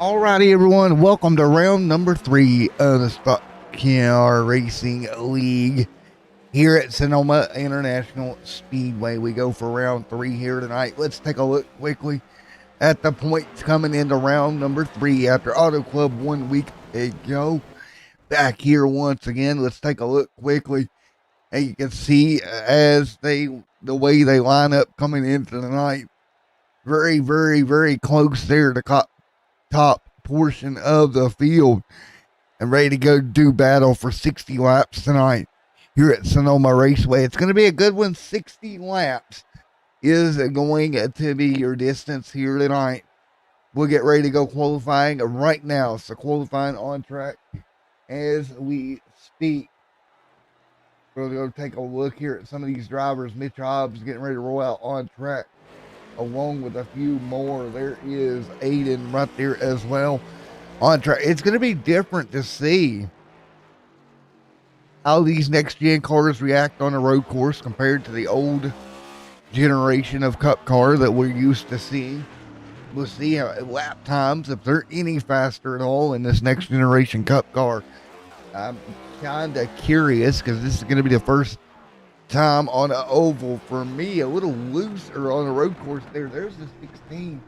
Alrighty, everyone. Welcome to round number 3 of the Stock Car Racing League here at Sonoma International Speedway. We go for round 3 here tonight. Let's take a look quickly at the points coming into round number 3 after Auto Club 1 week ago. Back here once again. Let's take a look quickly. And you can see as the way they line up coming into the night. Very, very, very close there to top portion of the field and ready to go do battle for 60 laps tonight here at Sonoma Raceway. It's going to be a good one. 60 laps is going to be your distance here tonight. We'll get ready to go qualifying right now. So qualifying on track as we speak. We'll go take a look here at some of these drivers. Mitch Hobbs getting ready to roll out on track along with a few more. There is Aiden right there as well on track. It's going to be different to see how these next gen cars react on a road course compared to the old generation of cup car that we're used to seeing. We'll see how lap times, if they're any faster at all in this next generation cup car. I'm kind of curious because this is going to be the first time on an oval for me, a little loose, or on a road course there. There's the 16,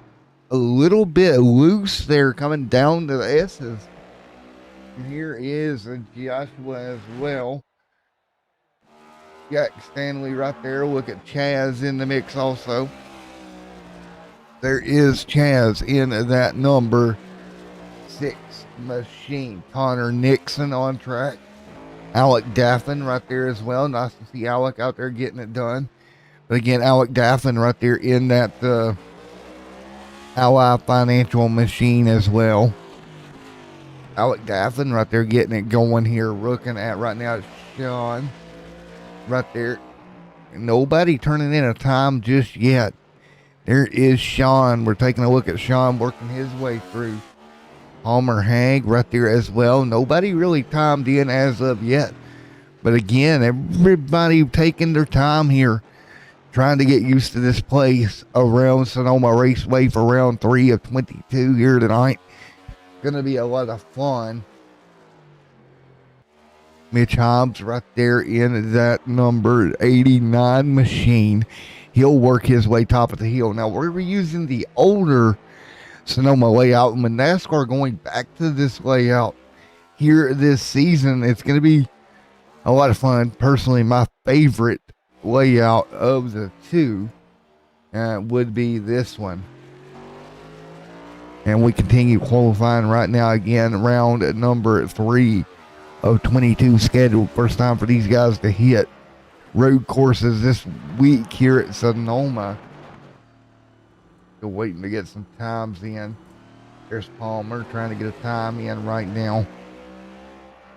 a little bit loose there coming down to the S's. And here is Joshua as well. Jack Stanley right there. Look at Chaz in the mix also. There is Chaz in that number 6 machine. Connor Nixon on track. Alec Daffin right there as well. Nice to see Alec out there getting it done. But again, Alec Daffin right there in that Ally Financial machine as well. Alec Daffin right there getting it going here. Looking at right now Sean right there. Nobody turning in a time just yet. There is Sean. We're taking a look at Sean working his way through. Palmer Hag right there as well. Nobody really timed in as of yet. But again, everybody taking their time here, trying to get used to this place around Sonoma Raceway for round 3 of 22 here tonight. Going to be a lot of fun. Mitch Hobbs right there in that number 89 machine. He'll work his way top of the hill. Now, we're using the older Sonoma layout, and with NASCAR going back to this layout here this season, it's going to be a lot of fun. Personally, my favorite layout of the two would be this one. And we continue qualifying right now. Again, round number 3 of 22 scheduled. First time for these guys to hit road courses this week here at Sonoma. Still waiting to get some times in. There's Palmer trying to get a time in right now.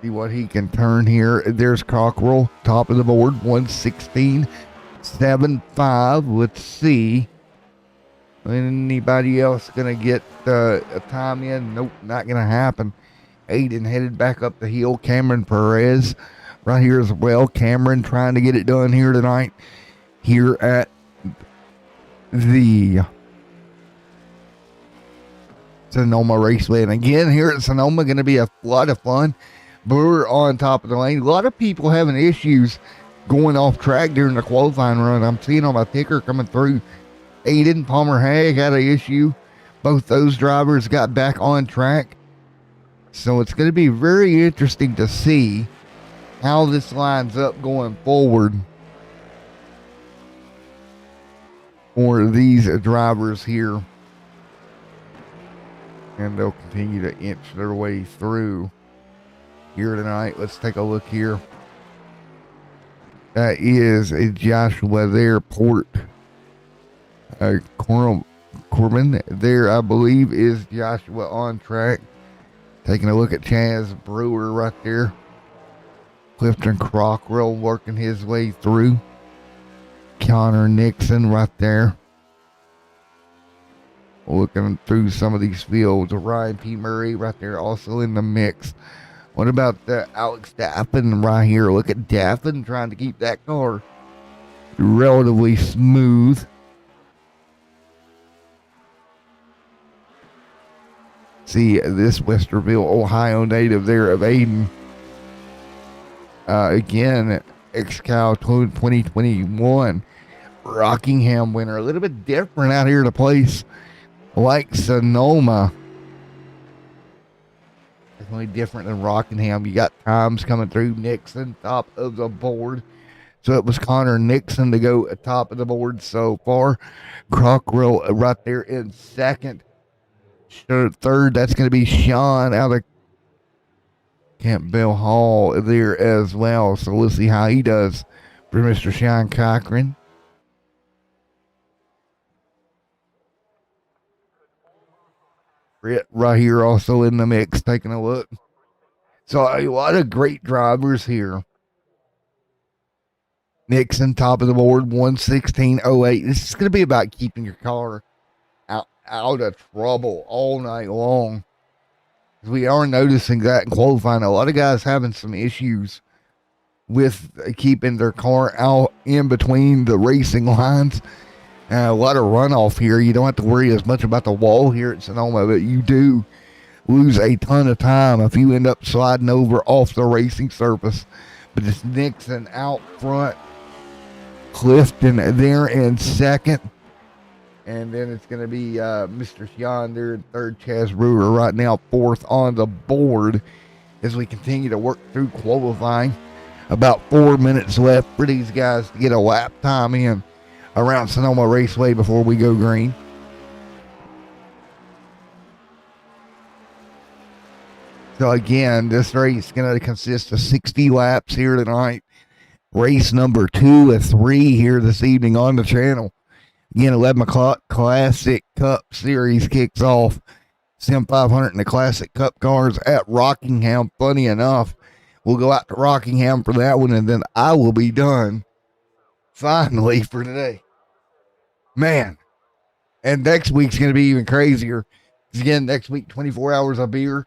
See what he can turn here. There's Cockrell, top of the board, 1:16.75. Let's see. Anybody else gonna get a time in? Nope, not gonna happen. Aiden headed back up the hill. Cameron Perez right here as well. Cameron trying to get it done here tonight here at the Sonoma Raceway. And again, here at Sonoma, going to be a lot of fun. Brewer on top of the lane. A lot of people having issues going off track during the qualifying run. I'm seeing on my ticker coming through. Aiden, Palmer Hag had an issue. Both those drivers got back on track. So it's going to be very interesting to see how this lines up going forward for these drivers here. And they'll continue to inch their way through here tonight. Let's take a look here. That is a Joshua there. Corbin there, I believe, is Joshua on track. Taking a look at Chaz Brewer right there. Clifton Crockrell working his way through. Connor Nixon right there. Looking through some of these fields. Ryan P. Murray right there also in the mix. What about Alex Daffin right here? Look at Daffin trying to keep that car relatively smooth. See this Westerville, Ohio native there of Aiden. Again, XCal 2021 Rockingham winner. A little bit different out here at a place like Sonoma. Definitely different than Rockingham. You got times coming through. Nixon, top of the board. So it was Connor Nixon to go at top of the board so far. Crockrell right there in second. Third, that's going to be Sean out of Campbell Hall there as well. So we'll see how he does for Mr. Sean Cochran. Right here also in the mix, taking a look. So a lot of great drivers here. Nixon, top of the board, 116.08. This is going to be about keeping your car out of trouble all night long. We are noticing that in qualifying. A lot of guys having some issues with keeping their car out in between the racing lines. A lot of runoff here. You don't have to worry as much about the wall here at Sonoma, but you do lose a ton of time if you end up sliding over off the racing surface. But it's Nixon out front, Clifton there in second, and then it's going to be Mr. Sean there in third, Chaz Brewer right now fourth on the board as we continue to work through qualifying. About 4 minutes left for these guys to get a lap time in around Sonoma Raceway before we go green. So again, this race is going to consist of 60 laps here tonight. Race number 2 of 3 here this evening on the channel. Again, 11 o'clock Classic Cup Series kicks off. Sim 500 and the Classic Cup cars at Rockingham. Funny enough, we'll go out to Rockingham for that one, and then I will be done finally for today. Man, and next week's going to be even crazier. Again, next week, 24 hours of beer.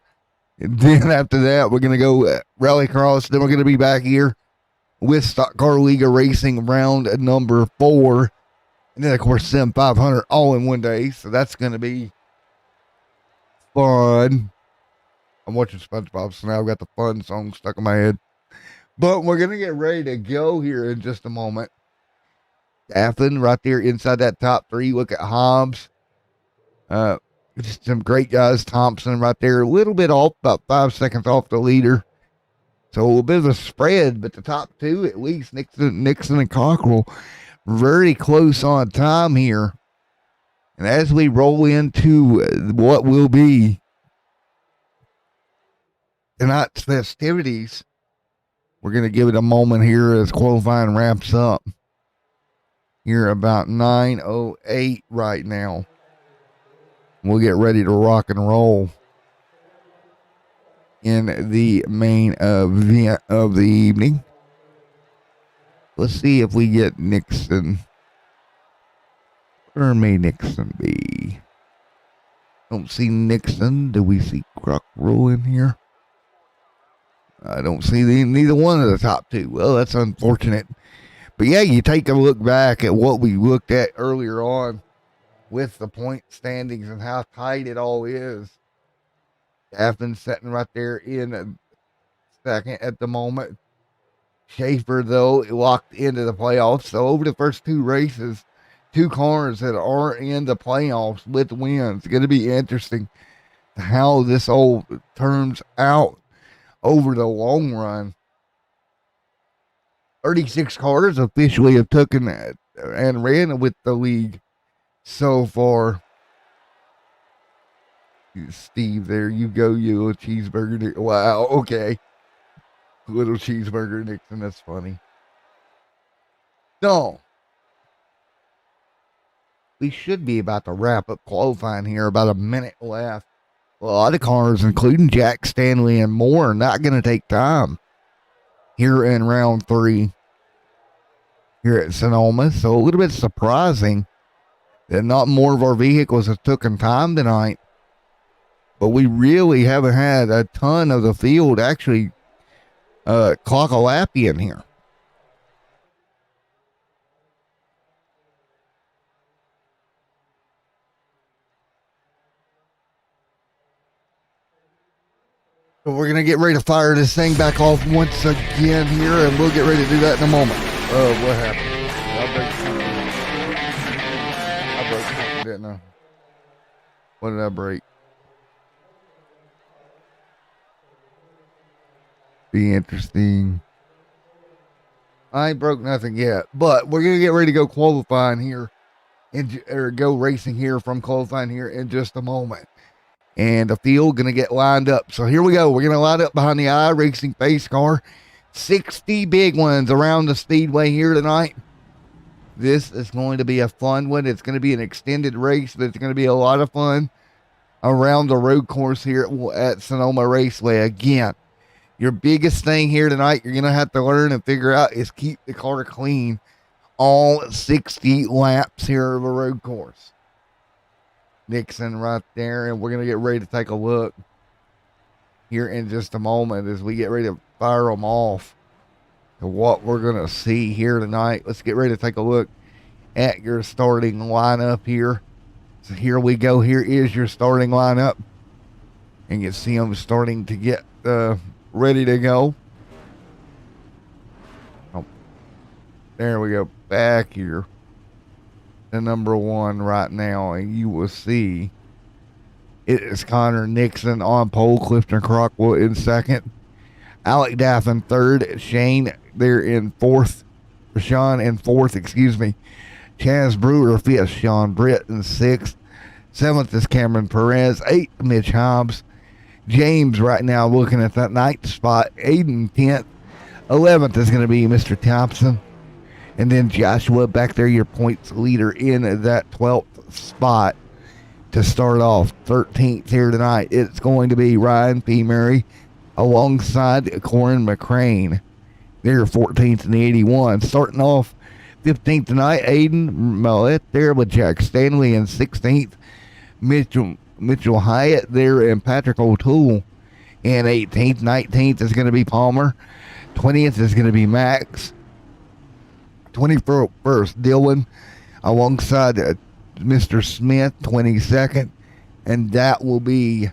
And then after that, we're going to go Rallycross. Then we're going to be back here with Stock Car Liga Racing round number 4. And then, of course, Sim 500 all in one day. So that's going to be fun. I'm watching SpongeBob, so now I've got the fun song stuck in my head. But we're going to get ready to go here in just a moment. Athen right there inside that top 3. Look at Hobbs. Just some great guys. Thompson right there. A little bit off, about 5 seconds off the leader. So a little bit of a spread, but the top 2, at least, Nixon and Cockrell, very close on time here. And as we roll into what will be tonight's festivities, we're going to give it a moment here as qualifying wraps up. Here about 9:08 right now. We'll get ready to rock and roll in the main event of the evening. Let's see if we get Nixon. Where may Nixon be? Don't see Nixon. Do we see Crockrell in here? I don't see neither one of the top 2. Well, that's unfortunate. But yeah, you take a look back at what we looked at earlier on with the point standings and how tight it all is. Athens sitting right there in second at the moment. Schaefer, though, locked into the playoffs. So over the first 2 races, 2 cars that are in the playoffs with wins. It's going to be interesting how this all turns out over the long run. 36 cars officially have taken and ran with the league so far. Steve, there you go, you little cheeseburger. Wow, okay. Little cheeseburger Nixon, that's funny. So, we should be about to wrap up qualifying here, about a minute left. A lot of cars, including Jack Stanley and more, are not going to take time here in round 3 here at Sonoma. So a little bit surprising that not more of our vehicles have taken time tonight. But we really haven't had a ton of the field actually clock a lap in here. But we're going to get ready to fire this thing back off once again here, and we'll get ready to do that in a moment. What happened? I broke something, didn't I? What did I break? Be interesting. I ain't broke nothing yet, but we're going to get ready to go qualifying here, or go racing here from qualifying here in just a moment. And the field going to get lined up. So here we go. We're going to line up behind the iRacing pace car. 60 big ones around the speedway here tonight. This is going to be a fun one. It's going to be an extended race, but it's going to be a lot of fun around the road course here at Sonoma Raceway. Again, your biggest thing here tonight you're going to have to learn and figure out is keep the car clean all 60 laps here of a road course. Nixon right there, and we're going to get ready to take a look here in just a moment as we get ready to fire them off to what we're going to see here tonight. Let's get ready to take a look at your starting lineup here. So here we go. Here is your starting lineup, and you see them starting to get ready to go. Oh, there we go. Back here. The number one right now, and you will see it is Connor Nixon on pole, Clifton Crockwell in second, Alec Daff in third, Shane there in fourth, Sean in fourth, Chaz Brewer fifth, Sean Britt in sixth, seventh is Cameron Perez, eighth Mitch Hobbs, James right now looking at that ninth spot, Aiden 10th, 11th is going to be Mr. Thompson. And then Joshua back there, your points leader in that 12th spot to start off. 13th here tonight, it's going to be Ryan P. Murray alongside Corin McCrane. They're 14th in the 81. Starting off 15th tonight, Aiden Millett there with Jack Stanley in 16th. Mitchell Hyatt there and Patrick O'Toole in 18th. 19th is going to be Palmer. 20th is going to be Max. 21st, Dylan, alongside Mr. Smith, 22nd, and that will be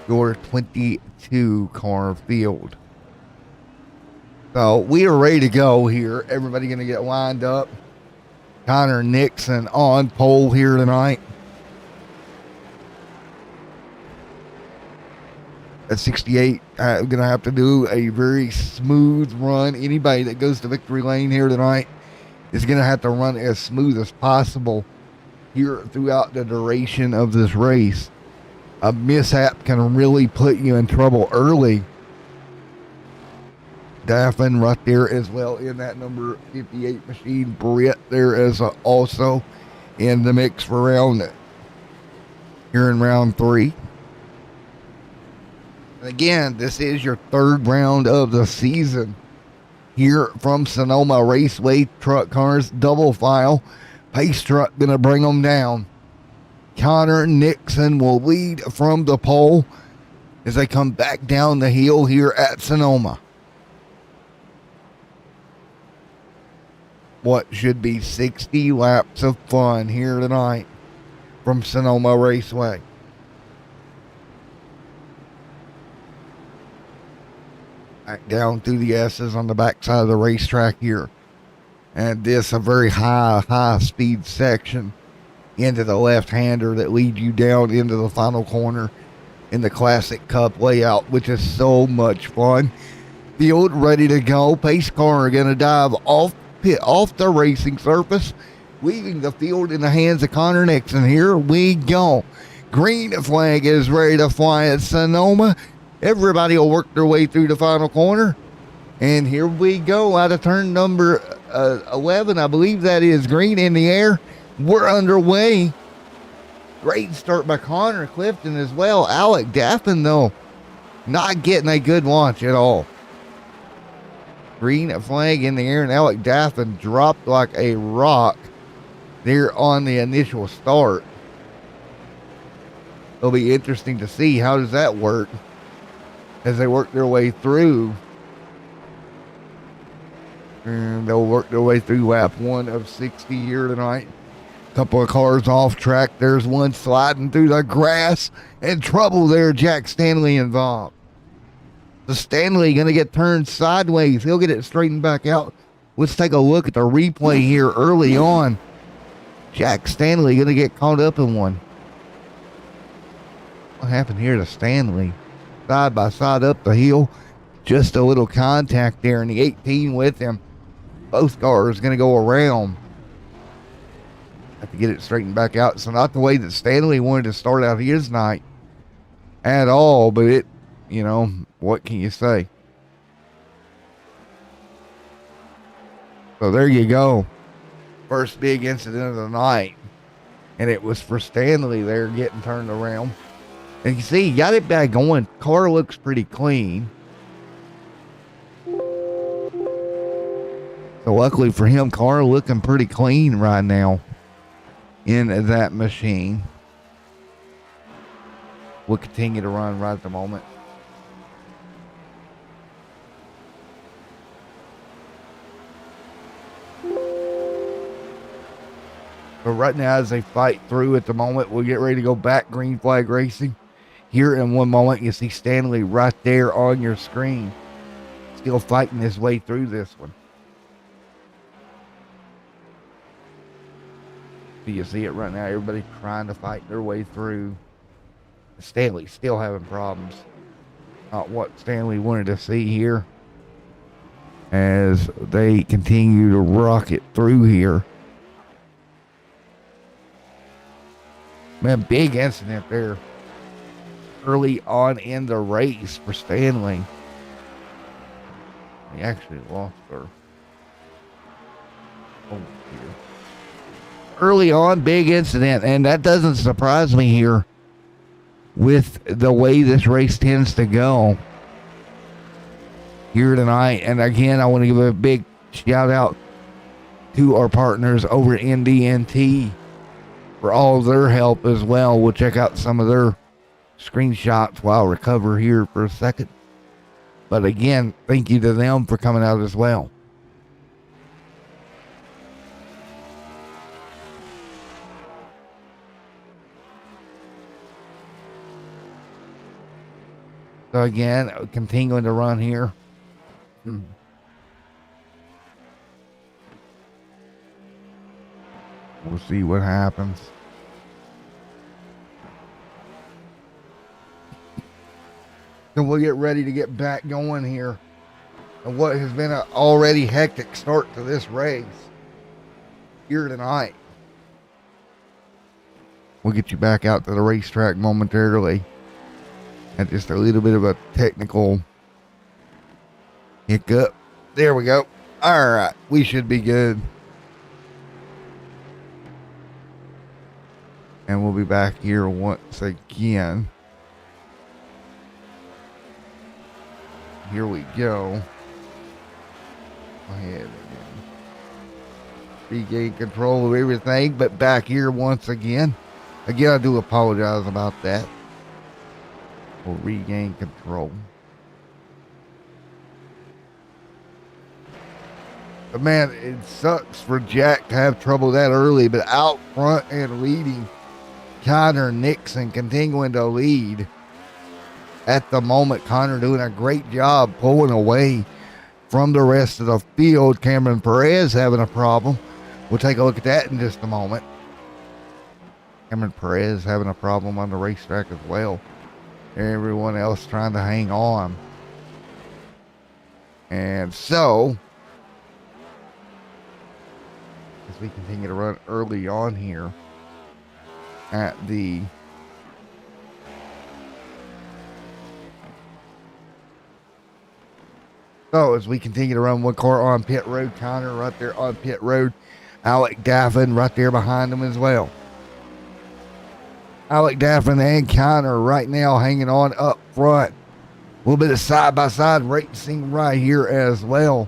your 22 car field. So we are ready to go here. Everybody going to get lined up. Connor Nixon on pole here tonight. At 68, I'm going to have to do a very smooth run. Anybody that goes to victory lane here tonight is going to have to run as smooth as possible here throughout the duration of this race. A mishap can really put you in trouble early. Daffin right there as well in that number 58 machine. Britt there is also in the mix for round here in round 3. Again, this is your third round of the season here from Sonoma Raceway. Truck cars, double file. Pace truck going to bring them down. Connor Nixon will lead from the pole as they come back down the hill here at Sonoma. What should be 60 laps of fun here tonight from Sonoma Raceway. Back down through the S's on the backside of the racetrack here. And this a very high speed section into the left-hander that leads you down into the final corner in the Classic Cup layout, which is so much fun. Field ready to go. Pace car are going to dive off the racing surface, leaving the field in the hands of Connor Nixon. Here we go. Green flag is ready to fly at Sonoma. Everybody will work their way through the final corner. And here we go out of turn number 11. I believe that is green in the air. We're underway. Great start by Connor Clifton as well. Alec Daffin, though, not getting a good launch at all. Green flag in the air, and Alec Daffin dropped like a rock there on the initial start. It'll be interesting to see how does that work as they work their way through. And they'll work their way through lap 1 of 60 here tonight. Couple of cars off track. There's one sliding through the grass. In trouble there, Jack Stanley involved. The Stanley going to get turned sideways. He'll get it straightened back out. Let's take a look at the replay here early on. Jack Stanley going to get caught up in one. What happened here to Stanley? Side by side up the hill. Just a little contact there in the 18 with him. Both cars going to go around. Have to get it straightened back out. So not the way that Stanley wanted to start out his night at all, but it, you know, what can you say? So there you go. First big incident of the night. And it was for Stanley there getting turned around. And you see, he got it back going. Car looks pretty clean. So luckily for him, car looking pretty clean right now in that machine. We'll continue to run right at the moment. But right now, as they fight through at the moment, we'll get ready to go back green flag racing. Here in one moment, you see Stanley right there on your screen. Still fighting his way through this one. Do you see it right now? Everybody trying to fight their way through. Stanley still having problems. Not what Stanley wanted to see here. As they continue to rocket through here. Man, big incident there early on in the race for Stanley. He actually lost her. Oh, dear. Early on, big incident, and that doesn't surprise me here with the way this race tends to go here tonight. And again, I want to give a big shout out to our partners over at NDNT for all their help as well. We'll check out some of their screenshots while I recover here for a second. But again, thank you to them for coming out as well. So again, continuing to run here. We'll see what happens. So we'll get ready to get back going here. And what has been an already hectic start to this race here tonight. We'll get you back out to the racetrack momentarily. Had just a little bit of a technical hiccup. There we go. All right, we should be good. And we'll be back here once again. Here we go. Go ahead again. Regain control of everything, but back here once again. Again, I do apologize about that. We'll regain control. But man, it sucks for Jack to have trouble that early, but out front and leading, Connor Nixon continuing to lead. At the moment, Connor doing a great job pulling away from the rest of the field. Cameron Perez having a problem. We'll take a look at that in just a moment. Cameron Perez having a problem on the racetrack as well. Everyone else trying to hang on. And so, as we continue to run early on here at the as we continue to run one car on pit road, Connor right there on pit road, Alec Daffin right there behind him as well. Alec Daffin and Connor right now hanging on up front. A little bit of side-by-side racing right here as well.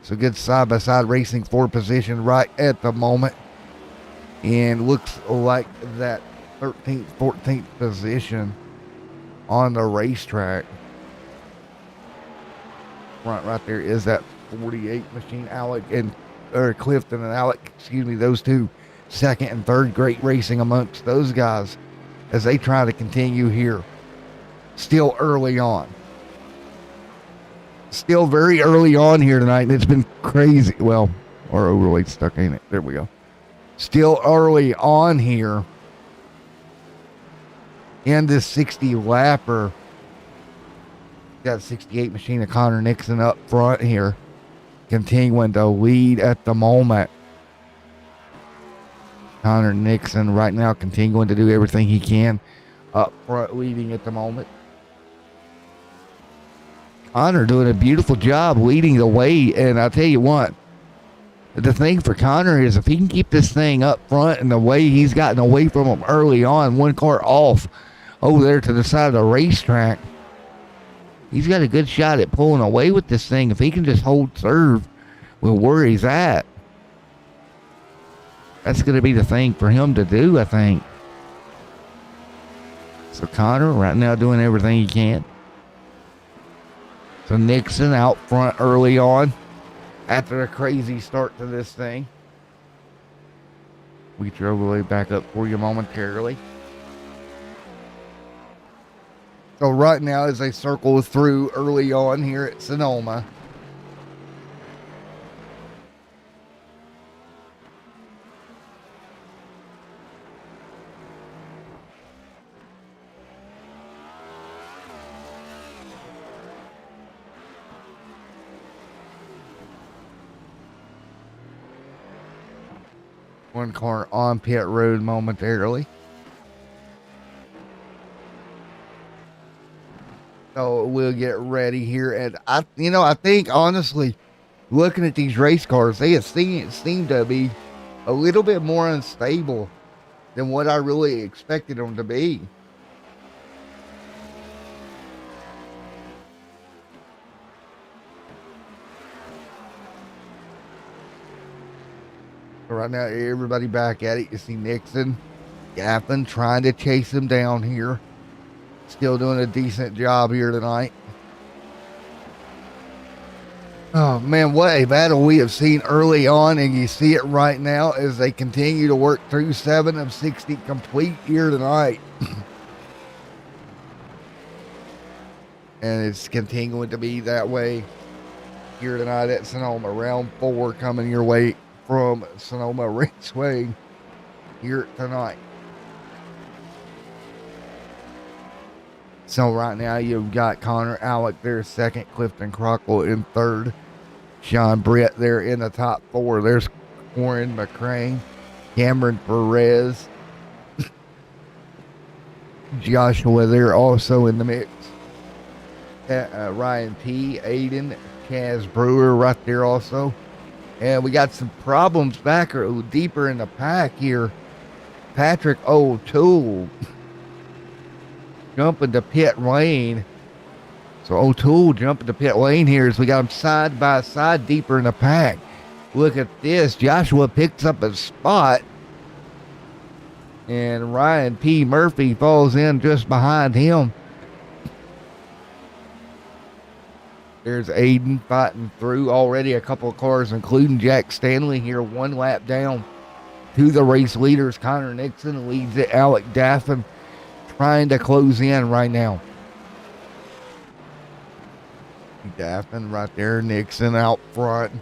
So good side-by-side racing for position right at the moment. And looks like that 13th, 14th position on the racetrack. Front right there is that 48 machine. Alec and Clifton and Alec, excuse me, those two second and third. Great racing amongst those guys as they try to continue here. Still early on. Still very early on here tonight, and it's been crazy. Well, our overlaid stuck, ain't it? There we go. Still early on here in this 60 lapper. Got 68 machine of Connor Nixon up front here, continuing to lead at the moment. Connor Nixon right now continuing to do everything he can up front, leading at the moment. Connor doing a beautiful job leading the way, and I'll tell you what, the thing for Connor is if he can keep this thing up front and the way he's gotten away from him early on, one car off over there to the side of the racetrack, he's got a good shot at pulling away with this thing if he can just hold serve with where he's at. That's going to be the thing for him to do, I think. So Connor right now doing everything he can. So Nixon out front early on after a crazy start to this thing. We drove the way back up for you momentarily. So right now as they circle through early on here at Sonoma, one car on pit road momentarily. So we'll get ready here. And I think honestly, looking at these race cars, they seem to be a little bit more unstable than what I really expected them to be. Right now, everybody back at it. You see Nixon, Gaffin trying to chase him down here. Still doing a decent job here tonight. Oh man, what a battle we have seen early on, and you see it right now as they continue to work through 7 of 60 complete here tonight. And it's continuing to be that way here tonight at Sonoma. Round 4 coming your way from Sonoma Raceway here tonight. So right now you've got Connor Alec there second, Clifton Crockle in third, Sean Brett there in the top 4. There's Warren McCrane, Cameron Perez, Joshua there also in the mix. Ryan P, Aiden, Chaz Brewer right there also. And we got some problems back deeper in the pack here. Patrick O'Toole jumping to pit lane. So O'Toole jumping to pit lane here as we got them side by side deeper in the pack. Look at this. Joshua picks up a spot. And Ryan P. Murphy falls in just behind him. There's Aiden fighting through already a couple of cars, including Jack Stanley here, one lap down to the race leaders. Connor Nixon leads it. Alec Daffin trying to close in right now. Daffin right there. Nixon out front.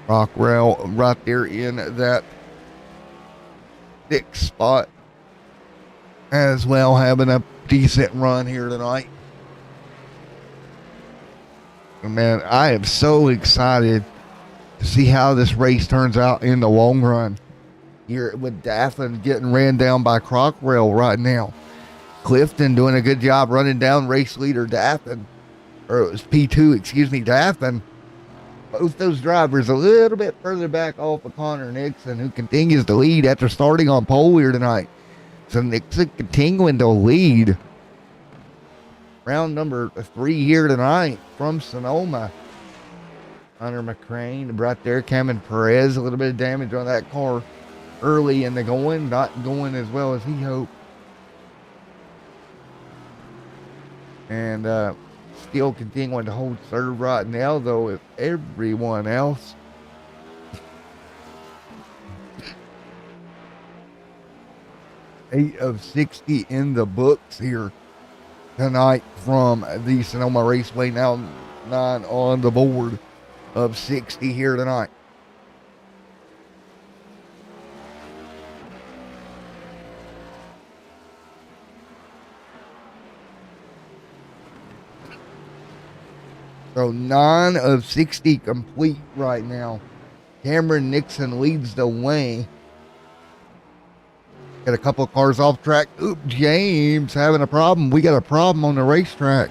Rockwell right there in that 6th spot as well, having a decent run here tonight. Man, I am so excited to see how this race turns out in the long run. Here with Daffin getting ran down by Crockwell right now. Clifton doing a good job running down race leader Daffin. Or it was P2, excuse me, Daffin. Both those drivers a little bit further back off of Connor Nixon, who continues to lead after starting on pole here tonight. So Nixon continuing to lead. Round number 3 here tonight from Sonoma. Hunter McCrane right there. Cameron Perez, a little bit of damage on that car early in the going. Not going as well as he hoped. And still continuing to hold serve right now, though, if everyone else 8 of 60 in the books here tonight from the Sonoma Raceway. Now 9 on the board of 60 here tonight. So 9 of 60 complete right now. Cameron Nixon leads the way. Got a couple of cars off track. Oop, James having a problem. We got a problem on the racetrack.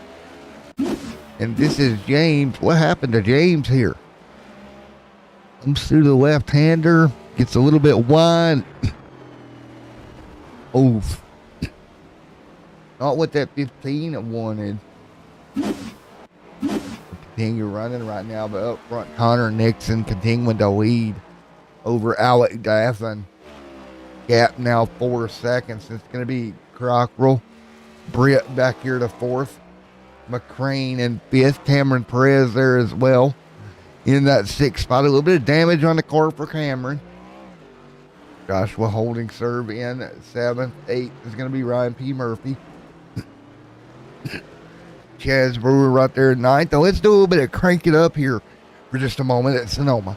And this is James. What happened to James here? Comes through the left-hander. Gets a little bit wide. Oof. Not what that 15 wanted. Continue running right now, but up front, Connor Nixon continuing to lead over Alec Daffin. Gap now 4 seconds. It's going to be Cockrell. Britt back here to 4th. McCrane in 5th. Cameron Perez there as well in that 6th spot. A little bit of damage on the car for Cameron. Joshua holding serve in 7th. 8th is going to be Ryan P. Murphy. Chaz Brewer right there at 9th. Now let's do a little bit of crank it up here for just a moment at Sonoma.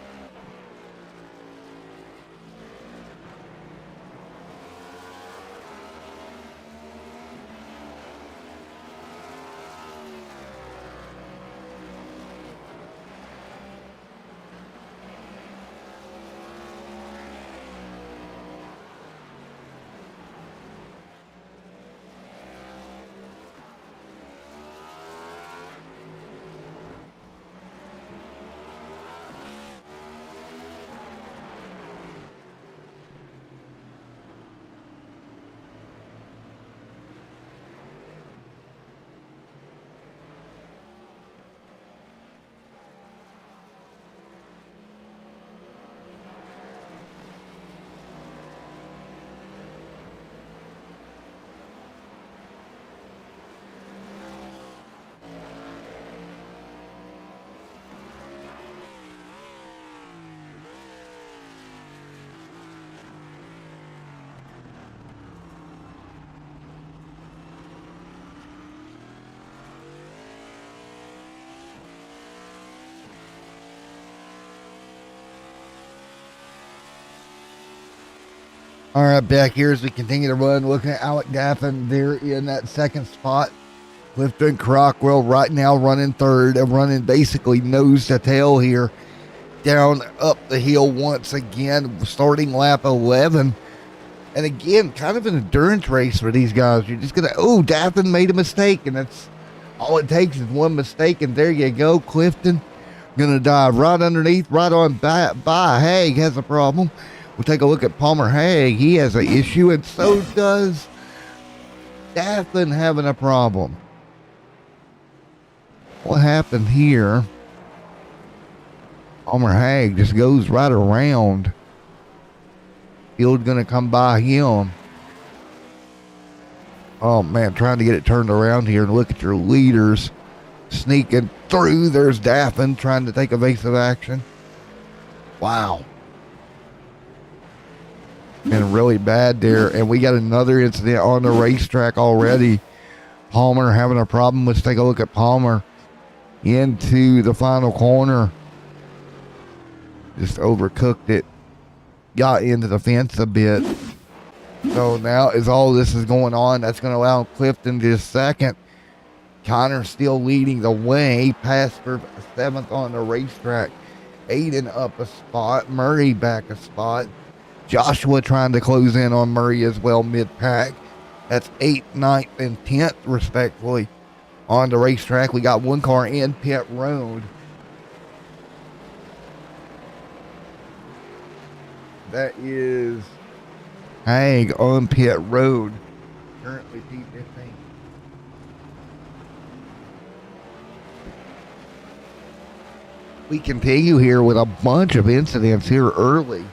All right, back here as we continue to run, looking at Alec Daffin there in that 2nd spot. Clifton Crockwell right now running 3rd and running basically nose to tail here. Down up the hill once again, starting lap 11. And again, kind of an endurance race for these guys. You're just going to, Daffin made a mistake, and that's all it takes is one mistake, and there you go. Clifton going to dive right underneath, right on by. Haig has a problem. We'll take a look at Palmer Haig. He has an issue, and so does Daffin having a problem. What happened here? Palmer Haig just goes right around. Field's going to come by him. Oh, man, trying to get it turned around here and look at your leaders sneaking through. There's Daffin trying to take evasive action. Wow. Been really bad there, and we got another incident on the racetrack already. Palmer having a problem. Let's take a look at Palmer into the final corner. Just overcooked it. Got into the fence a bit. So now as all this is going on, that's going to allow Clifton just 2nd. Connor still leading the way. Past for 7th on the racetrack. Aiden up a spot. Murray back a spot. Joshua trying to close in on Murray as well mid-pack. That's 8th, 9th, and 10th respectively on the racetrack. We got one car in pit road. That is Haig on pit road. Currently P15. We continue here with a bunch of incidents here early.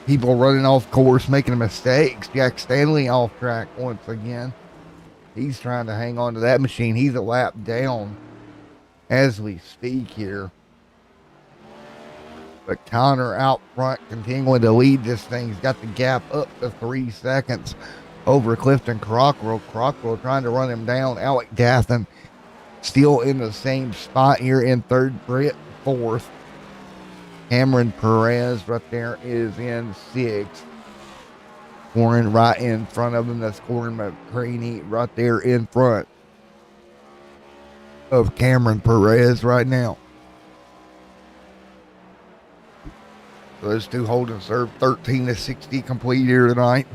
People running off course, making mistakes. Jack Stanley off track once again. He's trying to hang on to that machine. He's a lap down as we speak here. But Connor out front continuing to lead this thing. He's got the gap up to 3 seconds over Clifton Crockrell. Crockrell trying to run him down. Alec Dathan still in the same spot here in third. Britt fourth. Cameron Perez right there is in sixth. Warren right in front of him. That's Corin McCraney right there in front of Cameron Perez right now. So those two holding serve 13 to 60 complete here tonight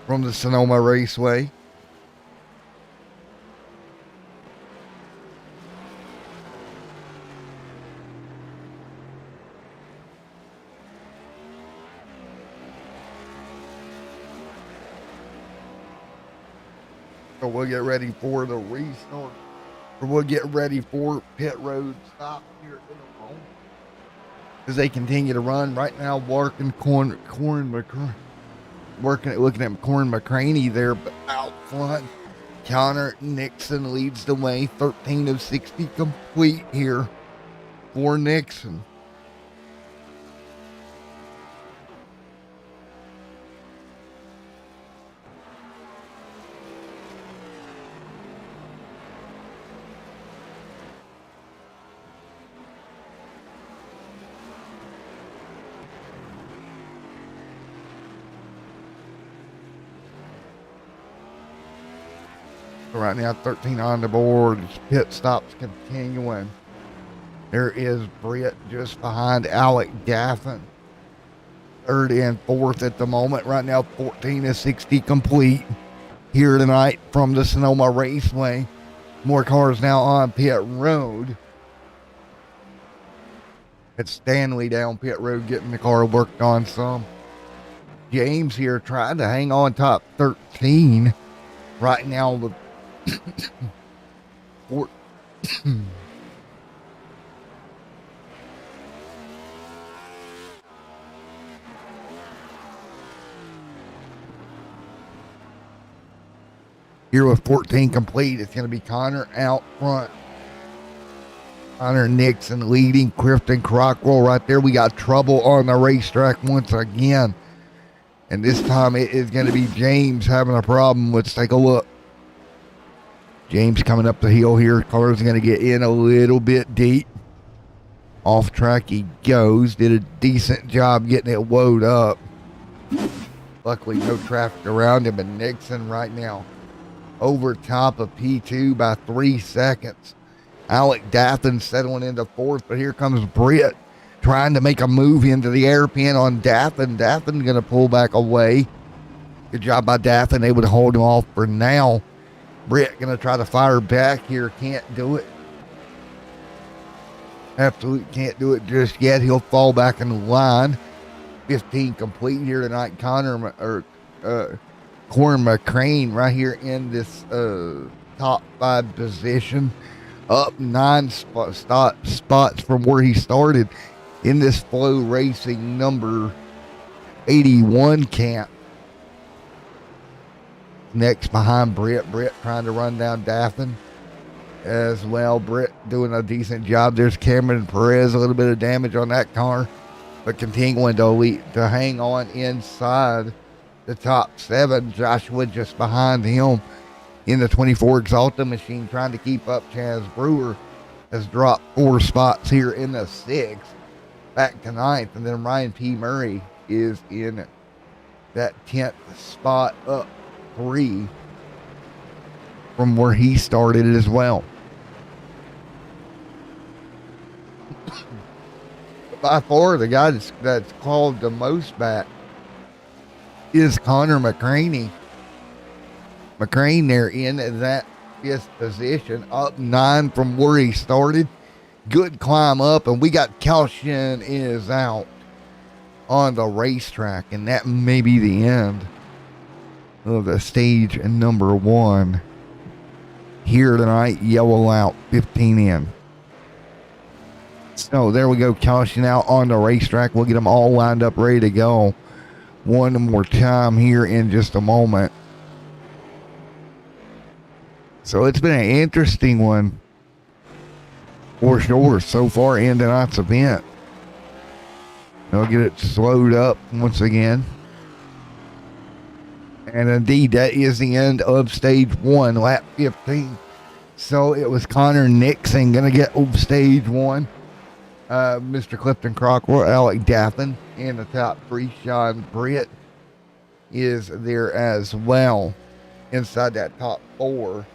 from the Sonoma Raceway. So we'll get ready for the restart. Or we'll get ready for pit road stop here in a moment. As they continue to run right now, looking at Corin McCraney there, but out front, Connor Nixon leads the way. 13 of 60 complete here for Nixon. Right now, 13 on the board. Pit stops continuing. There is Britt just behind Alec Gaffin. Third and fourth at the moment. Right now, 14 to 60 complete here tonight from the Sonoma Raceway. More cars now on pit road. It's Stanley down pit road getting the car worked on some. James here trying to hang on top 13. Right now, the here with 14 complete, it's going to be Connor out front. Connor Nixon leading Clifton Crockrell right there. We got trouble on the racetrack once again. And this time it is going to be James having a problem. Let's take a look. James coming up the hill here. Car's going to get in a little bit deep. Off track he goes. Did a decent job getting it woed up. Luckily no traffic around him. And Nixon right now over top of P2 by 3 seconds. Alec Dathan settling into fourth. But here comes Britt trying to make a move into the airpin on Dathan. Dathan going to pull back away. Good job by Dathan. Able to hold him off for now. Britt going to try to fire back here. Can't do it. Absolutely can't do it just yet. He'll fall back in the line. 15 complete here tonight. Corin McCraney right here in this top 5 position. Up 9 spots from where he started in this Flow Racing number 81 camp. Next behind Britt. Britt trying to run down Dathan as well. Britt doing a decent job. There's Cameron Perez, a little bit of damage on that car, but continuing to hang on inside the top 7. Joshua just behind him in the 24 Exalta machine, trying to keep up. Chaz Brewer has dropped 4 spots here in the 6th, back to 9th, and then Ryan P. Murray is in that 10th spot, up 3 from where he started as well. By far, the guy that's called the most back is Connor McCraney. McCraney there in that 5th position, up 9 from where he started. Good climb up, and we got caution is out on the racetrack, and that may be the end of the stage number 1 here tonight. Yellow out, 15 in. So there we go, caution out on the racetrack. We'll get them all lined up, ready to go one more time here in just a moment. So it's been an interesting one for sure so far in tonight's event. They'll get it slowed up once again. And indeed, that is the end of stage 1, lap 15. So it was Connor Nixon going to get over stage 1. Mr. Clifton Crockwell, Alec Daffin in the top 3. Sean Britt is there as well inside that top 4.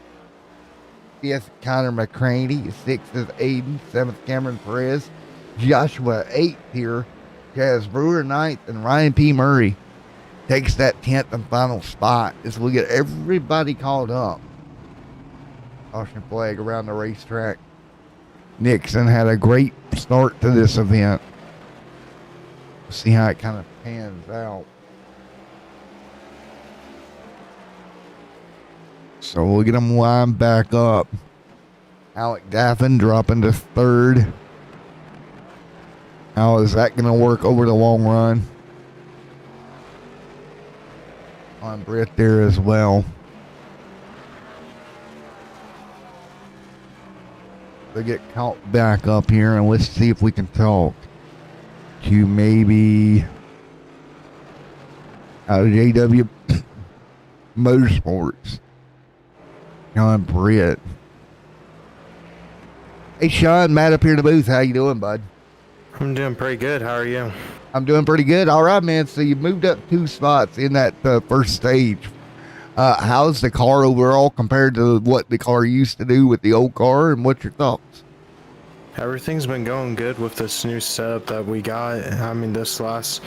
5th, Connor McCraney. 6th is Aiden. 7th, Cameron Perez. Joshua 8th here. Chaz Brewer 9th. And Ryan P. Murray takes that 10th and final spot as we get everybody called up. Caution flag around the racetrack. Nixon had a great start to this event. We'll see how it kind of pans out. So we'll get them lined back up. Alec Daffin dropping to 3rd. How is that going to work over the long run? On Britt there as well. They get caught back up here, and let's see if we can talk to maybe out of JW Motorsports. Sean Britt. Hey Sean, Matt up here in the booth. How you doing, bud? I'm doing pretty good. How are you? I'm doing pretty good. All right, man. So you moved up 2 spots in that first stage. How's the car overall compared to what the car used to do with the old car, and what's your thoughts? Everything's been going good with this new setup that we got. I mean, this last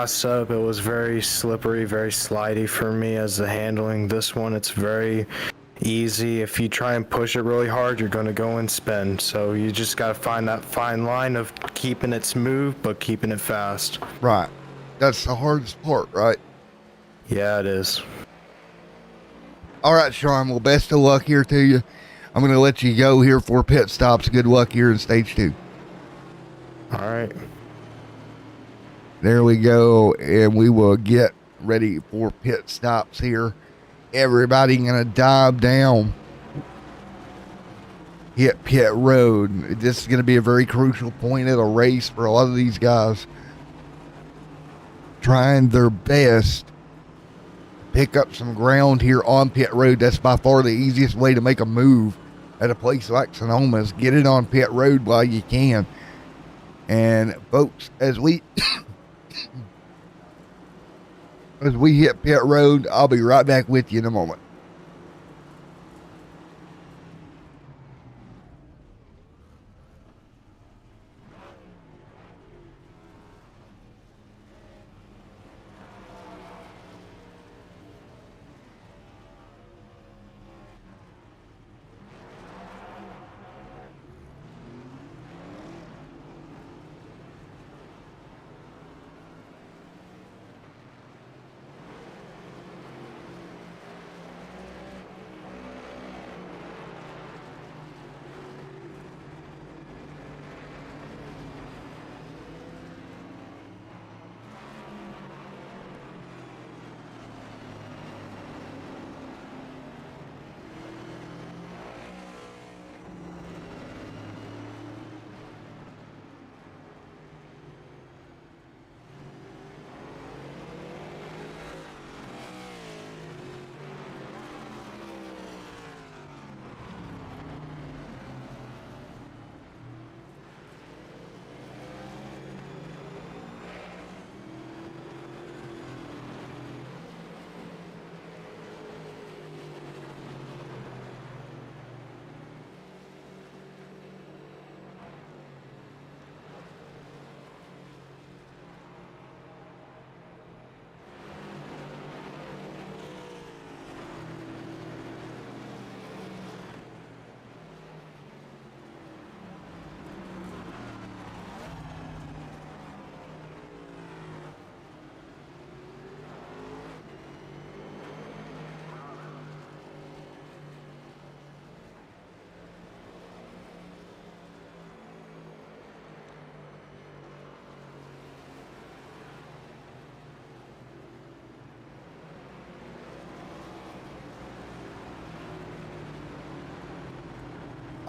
setup, it was very slippery, very slidey for me as the handling. This one, it's very easy. If you try and push it really hard, you're going to go and spin. So you just got to find that fine line of keeping it smooth, but keeping it fast. Right. That's the hardest part, right? Yeah, it is. All right, Sean. Well, best of luck here to you. I'm going to let you go here for pit stops. Good luck here in stage 2. All right. There we go. And we will get ready for pit stops here. Everybody going to dive down. Hit pit road. This is going to be a very crucial point of the race for a lot of these guys. Trying their best pick up some ground here on pit road. That's by far the easiest way to make a move at a place like Sonoma is get it on pit road while you can. And folks, as we hit pit road, I'll be right back with you in a moment.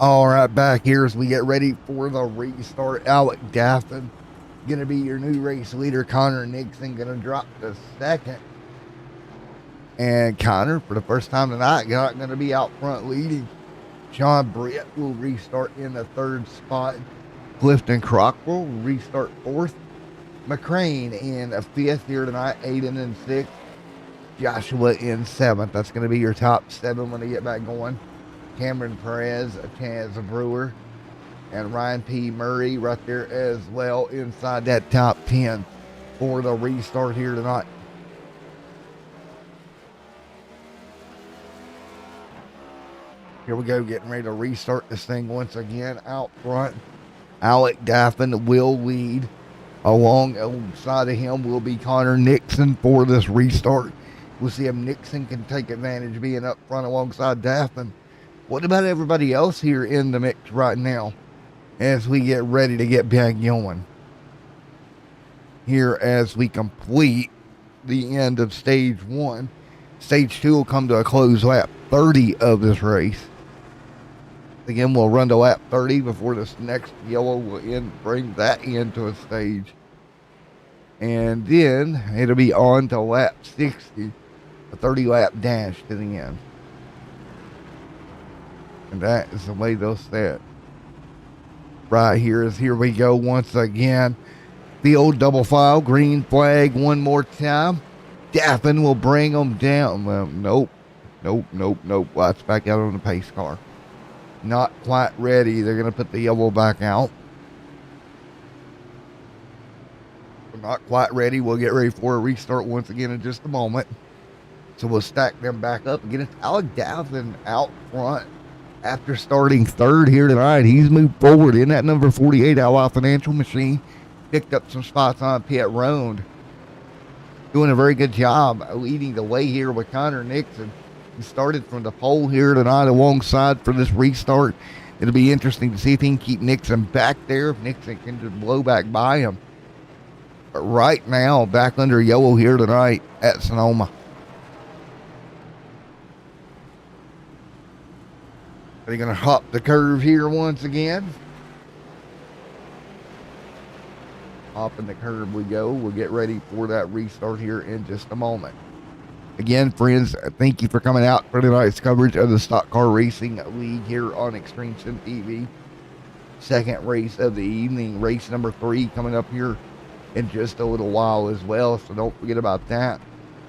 All right, back here as we get ready for the restart. Alec Daffin going to be your new race leader. Connor Nixon going to drop to 2nd. And Connor, for the first time tonight, not going to be out front leading. John Britt will restart in the third spot. Clifton Crocker will restart fourth. McCrane in a fifth here tonight. Aiden in sixth. Joshua in seventh. That's going to be your top seven when they get back going. Cameron Perez, Chaz Brewer, and Ryan P. Murray right there as well inside that top 10 for the restart here tonight. Here we go, getting ready to restart this thing once again. Out front, Alec Daffin will lead. Alongside of him will be Connor Nixon for this restart. We'll see if Nixon can take advantage of being up front alongside Daffin. What about everybody else here in the mix right now as we get ready to get back going? Here as we complete the end of stage one. Stage two will come to a close lap 30 of this race. Again, we'll run to lap 30 before this next yellow will bring that into a stage. And then it'll be on to lap 60, a 30 lap dash to the end. And that is the way they'll set. Right here we go once again. Field double file, green flag one more time. Daffin will bring them down. Well, nope. Watch back out on the pace car. Not quite ready. They're going to put the yellow back out. We're not quite ready. We'll get ready for a restart once again in just a moment. So we'll stack them back up. Again, it's Alec Daffin out front. After starting third here tonight, he's moved forward in that number 48 Ally Financial Machine. Picked up some spots on pit road. Doing a very good job leading the way here with Connor Nixon. He started from the pole here tonight alongside for this restart. It'll be interesting to see if he can keep Nixon back there, if Nixon can just blow back by him. But right now, back under yellow here tonight at Sonoma. They're going to hop the curve here once again. Hopping the curve we go. We'll get ready for that restart here in just a moment. Again, friends, thank you for coming out for tonight's coverage of the Stock Car Racing League here on Extreme Sim TV. Second race of the evening, race number 3 coming up here in just a little while as well. So don't forget about that.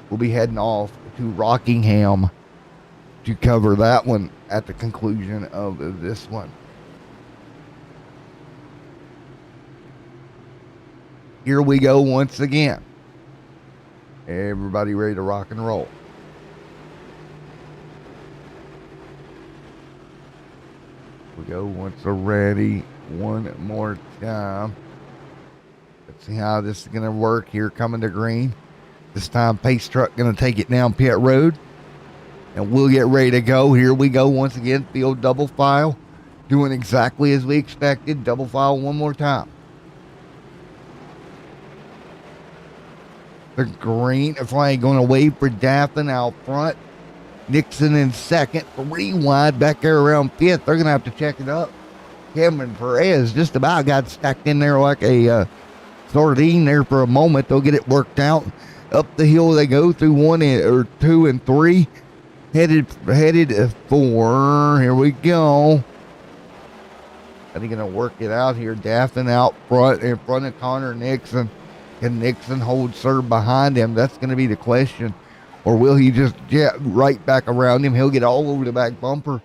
We'll be heading off to Rockingham to cover that one at the conclusion of this one. Here we go once again. Everybody ready to rock and roll. We go once we're ready. One more time. Let's see how this is going to work here coming to green. This time pace truck going to take it down pit road. And we'll get ready to go. Here we go once again. Field double file. Doing exactly as we expected. Double file one more time. The green flag going to wave for Daffin out front. Nixon in second. 3 wide back there around fifth. They're going to have to check it up. Cameron Perez just about got stacked in there like a sardine there for a moment. They'll get it worked out. Up the hill they go through 1 or 2 and 3. Headed 4. Here we go. Are they going to work it out here? Daffin out front in front of Connor Nixon. Can Nixon hold serve behind him? That's going to be the question. Or will he just jet right back around him? He'll get all over the back bumper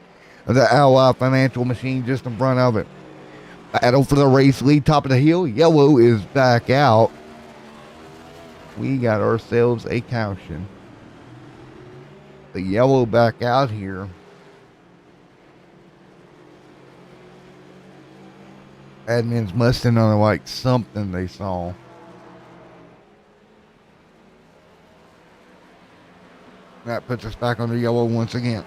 of the Ally Financial Machine just in front of it. Battle for the race lead, top of the hill. Yellow is back out. We got ourselves a caution. The yellow back out here. Admins must have known like something they saw. That puts us back on the yellow once again.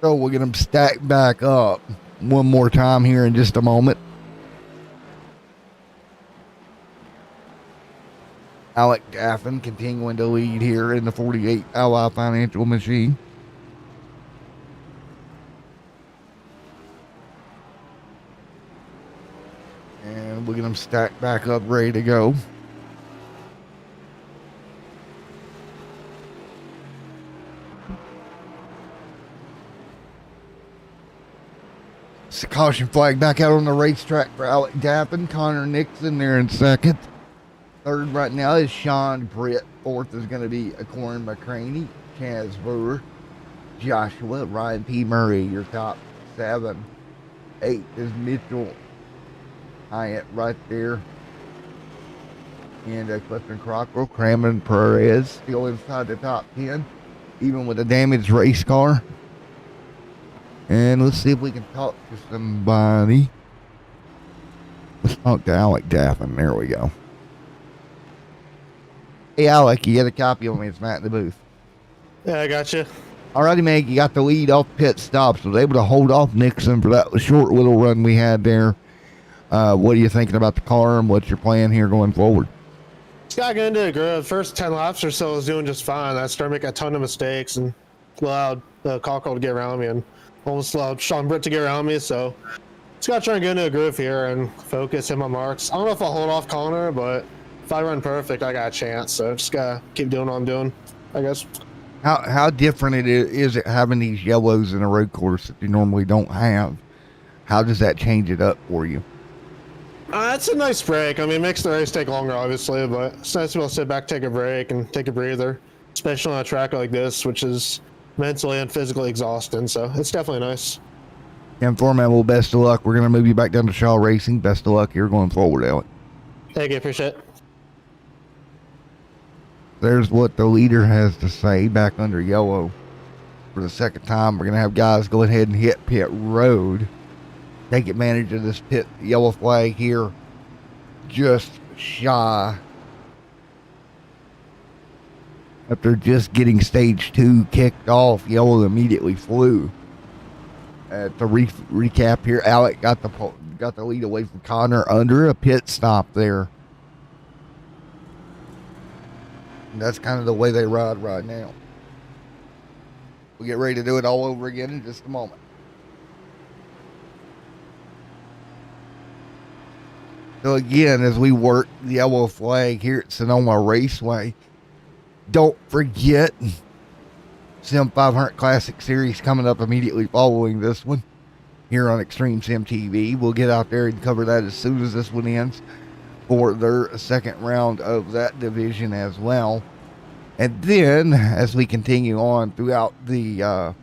So we'll get them stacked back up one more time here in just a moment. Alec Daffin continuing to lead here in the 48 Ally Financial Machine. And we'll get them stacked back up, ready to go. It's a caution flag back out on the racetrack for Alec Dappin. Connor Nixon there in second. Third right now is Sean Britt. Fourth is going to be Corin McCraney, Chaz Brewer, Joshua, Ryan P. Murray, your top 7. 8 is Mitchell Hyatt right there. And Clifton Crockrell, Crammon Perez still inside the top 10, even with a damaged race car. And let's see if we can talk to somebody. Let's talk to Alec Daffin. There we go. Hey, Alec, you got a copy of me. It's Matt in the booth. Yeah, I got you. Alrighty, man. You got the lead off pit stops. Was able to hold off Nixon for that short little run we had there. What are you thinking about the car and what's your plan here going forward? Got into a groove. First 10 laps or so I was doing just fine. I started making a ton of mistakes and allowed Cockrell to get around me and almost allowed Sean Britt to get around me. So just got to try and get into a groove here and focus, hit my marks. I don't know if I'll hold off Connor, but if I run perfect, I got a chance. So just got to keep doing what I'm doing, I guess. How different is it having these yellows in a road course that you normally don't have? How does that change it up for you? It's a nice break. I mean, it makes the race take longer, obviously, but it's nice to be able to sit back, take a break, and take a breather, especially on a track like this, which is mentally and physically exhausting. So it's definitely nice. And for man, well, best of luck. We're going to move you back down to Shaw Racing. Best of luck here going forward, Alec. Thank you. Appreciate it. There's what the leader has to say back under yellow for the second time. We're going to have guys go ahead and hit pit road. Take advantage of this pit yellow flag here. Just shy. After just getting stage 2 kicked off, yellow immediately flew. To recap here, Alec got the lead away from Connor under a pit stop there. And that's kind of the way they ride right now. We'll get ready to do it all over again in just a moment. So again, as we work the yellow flag here at Sonoma Raceway, don't forget Sim 500 Classic Series coming up immediately following this one here on Extreme Sim TV. We'll get out there and cover that as soon as this one ends for their second round of that division as well. And then as we continue on throughout the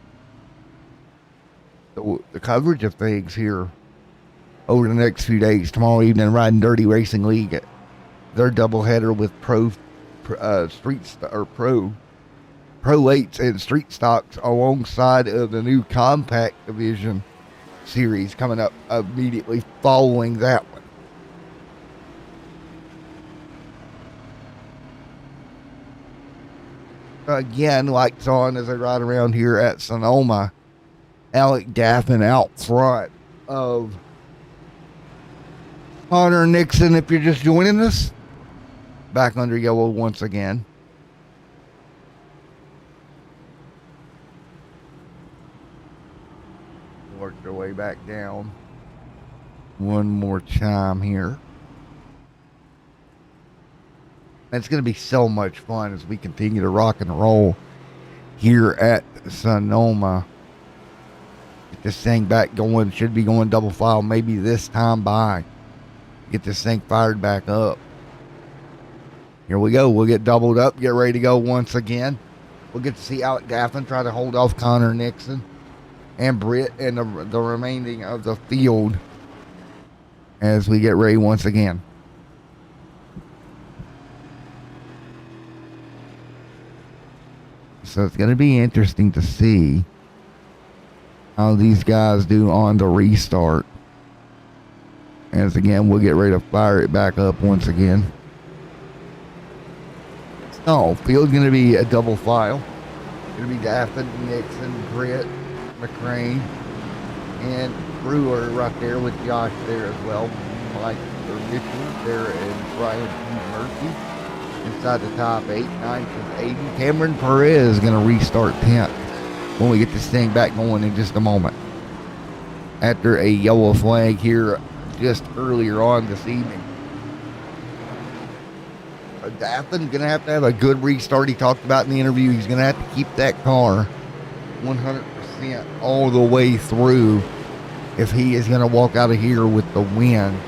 coverage of things here over the next few days, tomorrow evening, Riding Dirty Racing League, their doubleheader with Pro 8s and street stocks alongside of the new compact division series coming up immediately following that one. Again, lights on as I ride around here at Sonoma. Alec Daffin out front of Connor Nixon, if you're just joining us. Back under yellow once again. Work their way back down one more time here. It's going to be so much fun as we continue to rock and roll here at Sonoma. Get this thing back going. Should be going double file maybe this time by. Get this thing fired back up. Here we go. We'll get doubled up. Get ready to go once again. We'll get to see Alec Daffin try to hold off Connor Nixon and Britt and the remaining of the field as we get ready once again. So it's going to be interesting to see how these guys do on the restart. As again, we'll get ready to fire it back up once again. So, field's going to be a double file. It's going to be Daffin, Nixon, Britt, McCrane, and Brewer right there with Josh there as well. Mike or Mitchell there and Brian P. Murphy. Inside the top 8, 9th and 80. Cameron Perez is going to restart 10th when we get this thing back going in just a moment. After a yellow flag here just earlier on this evening. Daffin going to have a good restart. He talked about in the interview. He's going to have to keep that car 100% all the way through if he is going to walk out of here with the win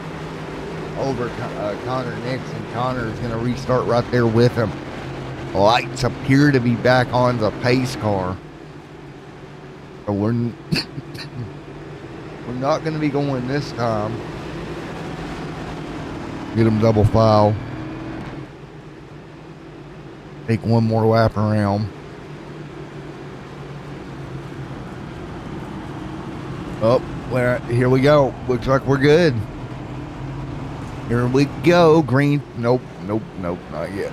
over Connor Nixon. Connor is going to restart right there with him. Lights appear to be back on the pace car. So we're not going to be going this time. Get him double file. Take one more lap around. Oh, well, here we go. Looks like we're good. Here we go. Green. Nope, not yet.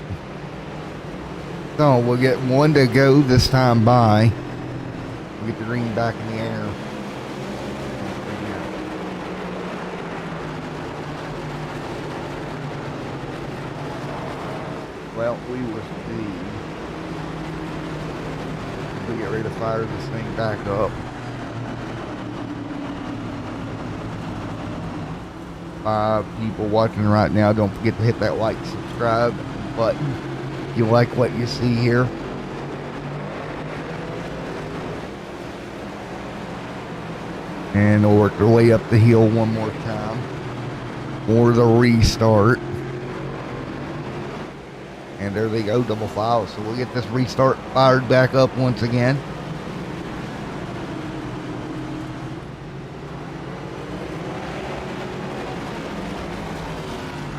So we'll get one to go this time by. We'll get the green back in the air. Well, we will see. We get ready to fire this thing back up. 5 people watching right now. Don't forget to hit that like, subscribe button if you like what you see here. And we'll work our way up the hill one more time for the restart. And there they go, double file. So we'll get this restart fired back up once again.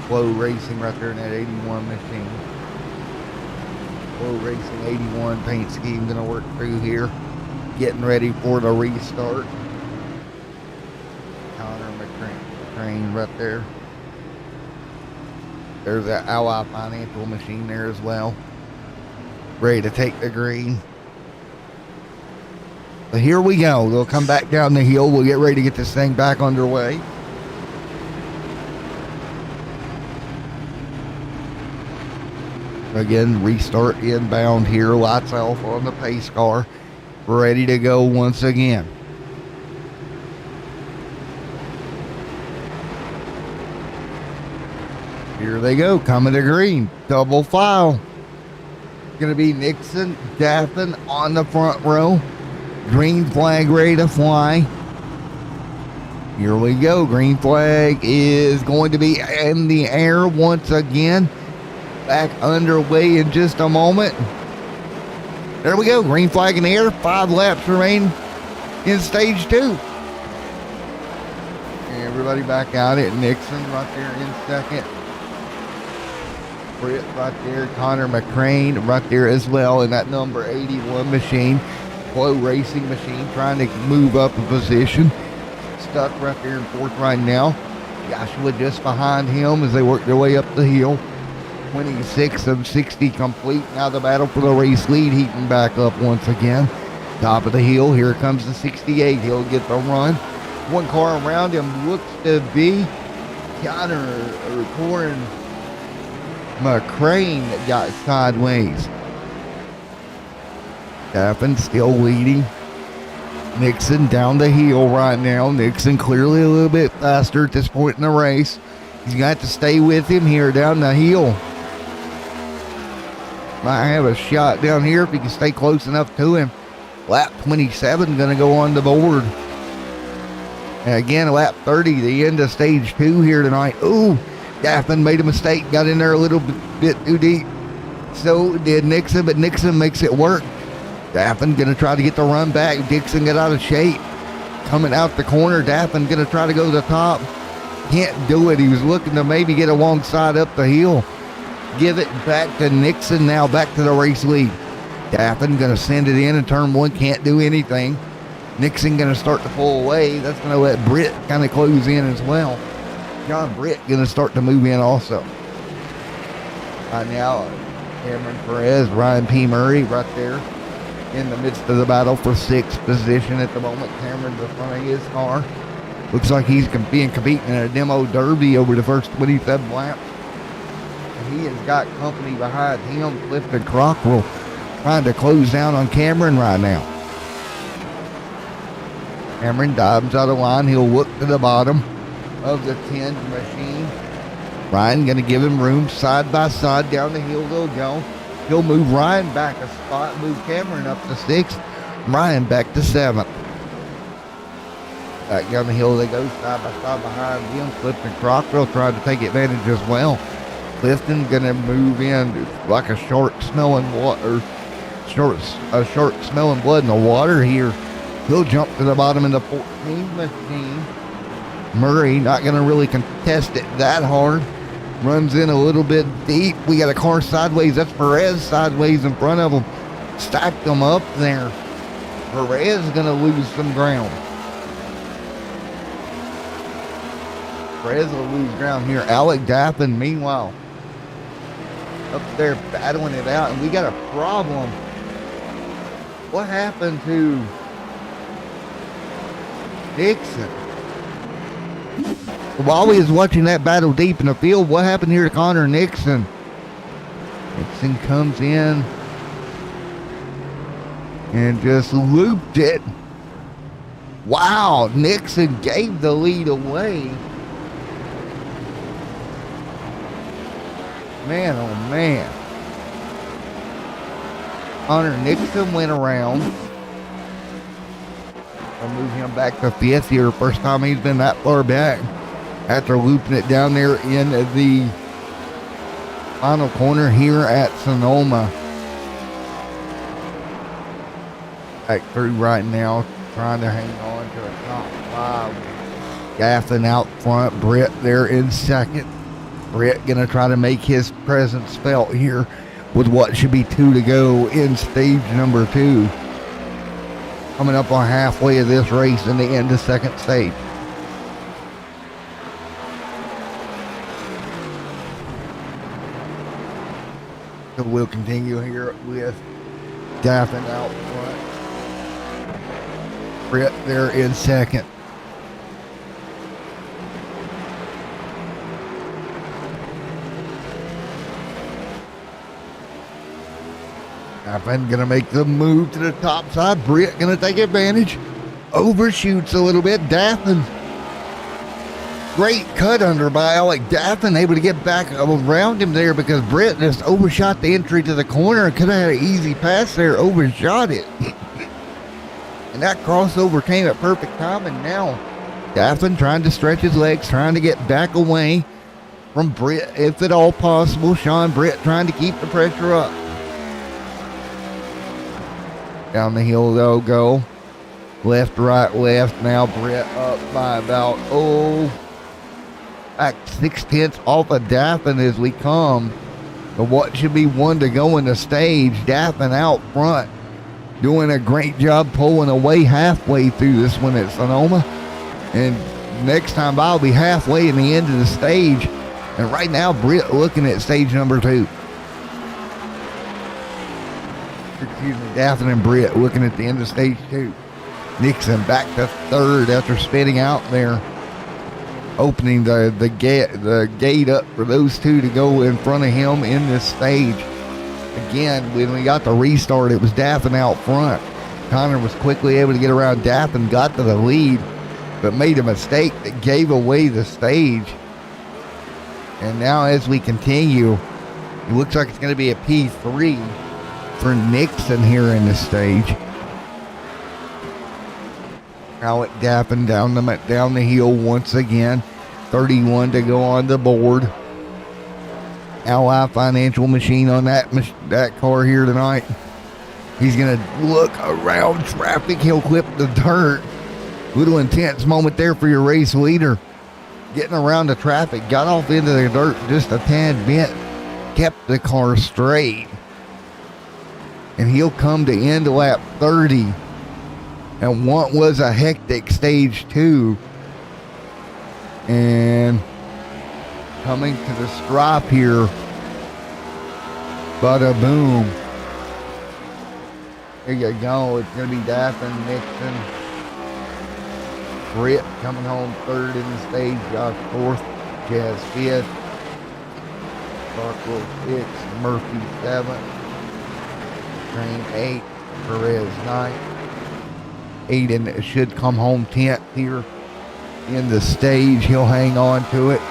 Flow Racing right there in that 81 machine. Flow Racing 81 paint scheme gonna work through here. Getting ready for the restart. Connor McCrane right there. There's that Ally Financial machine there as well. Ready to take the green. So here we go. They'll come back down the hill. We'll get ready to get this thing back underway. Again, restart inbound here. Lights off on the pace car. Ready to go once again. Here they go, coming to green. Double file. Going to be Nixon, Daffin on the front row. Green flag ready to fly. Here we go. Green flag is going to be in the air once again. Back underway in just a moment. There we go. Green flag in the air. 5 laps remain in stage 2. Everybody back out at Nixon right there in second. Britt right there. Connor McCrane right there as well in that number 81 machine. Flow Racing machine trying to move up a position. Stuck right there in 4th right now. Joshua just behind him as they work their way up the hill. 26 of 60 complete. Now the battle for the race lead heating back up once again. Top of the hill. Here comes the 68. He'll get the run. One car around him looks to be Connor Corin McCrane that got sideways. Daffin still leading. Nixon down the hill right now. Nixon clearly a little bit faster at this point in the race. He's got to stay with him here down the hill. Might have a shot down here if he can stay close enough to him. Lap 27 going to go on the board. And again, lap 30, the end of stage 2 here tonight. Ooh, Daffin made a mistake, got in there a little bit too deep. So did Nixon, but Nixon makes it work. Daffin going to try to get the run back. Dixon got out of shape. Coming out the corner, Daffin going to try to go to the top. Can't do it. He was looking to maybe get alongside up the hill. Give it back to Nixon now, back to the race lead. Daffin going to send it in turn 1, can't do anything. Nixon going to start to pull away. That's going to let Britt kind of close in as well. John Britt going to start to move in also. Right now, Cameron Perez, Ryan P. Murray right there in the midst of the battle for 6th position at the moment. Cameron's in front of his car. Looks like he's competing in a demo derby over the first 27 laps. And he has got company behind him. Clifton Crockrell trying to close down on Cameron right now. Cameron dives out of line. He'll look to the bottom of the 10 machine. Ryan going to give him room side by side. Down the hill they'll go. He'll move Ryan back a spot, move Cameron up to 6th. Ryan back to 7th. Back down the hill they go, side by side behind them. Clifton Crockville trying to take advantage as well. Clifton gonna move in like a shark smelling water, a shark smelling blood in the water here. He'll jump to the bottom in the 14 machine. Murray not gonna really contest it that hard. Runs in a little bit deep. We got a car sideways. That's Perez sideways in front of him. Stacked them up there. Perez is gonna lose some ground. Perez will lose ground here. Alec Daffin, meanwhile, up there battling it out, and we got a problem. What happened to Dixon? While we was watching that battle deep in the field, what happened here to Connor Nixon? Nixon comes in and just looped it. Wow, Nixon gave the lead away. Man, oh man. Connor Nixon went around. I'll move him back to 5th here. First time he's been that far back after looping it down there in the final corner here at Sonoma. Back through right now, trying to hang on to the top 5. Gaffin out front, Britt there in 2nd. Britt gonna try to make his presence felt here with what should be 2 to go in stage number 2. Coming up on halfway of this race in the end of 2nd stage. So we'll continue here with Daffin out front. Britt there in 2nd. Daffin gonna make the move to the top side. Britt gonna take advantage. Overshoots a little bit. Daffin. Great cut under by Alec Daffin. Able to get back around him there because Britt just overshot the entry to the corner. Could have had an easy pass there. Overshot it. And that crossover came at perfect time. And now Daffin trying to stretch his legs, trying to get back away from Britt if at all possible. Sean Britt trying to keep the pressure up. Down the hill they'll go. Left, right, left. Now Britt up by about, back 6/10 off of Daffin as we come to what should be 1 to go in the stage. Daffin out front. Doing a great job pulling away halfway through this one at Sonoma. And next time I'll be halfway in the end of the stage. And right now Britt looking at stage number 2. Excuse me, Daffin and Britt looking at the end of stage 2. Nixon back to 3rd after spinning out there, opening the gate up for those 2 to go in front of him in this stage. Again, when we got the restart, it was Daffin out front. Connor was quickly able to get around Daffin, got to the lead, but made a mistake that gave away the stage. And now as we continue, it looks like it's going to be a P3 for Nixon here in the stage. Alec Daffin down the hill once again. 31 to go on the board. Ally Financial Machine on that car here tonight. He's going to look around traffic. He'll clip the dirt. Little intense moment there for your race leader. Getting around the traffic. Got off into the dirt just a tad bit. Kept the car straight. And he'll come to end lap 30. And what was a hectic stage 2. And coming to the stripe here. Bada boom. There you go. It's going to be Daffin, Nixon. Britt coming home 3rd in the stage. Josh 4th. Jazz 5th. Barkwell 6th. Murphy 7th. Train 8, Perez 9th. Aiden should come home 10th here in the stage. He'll hang on to it.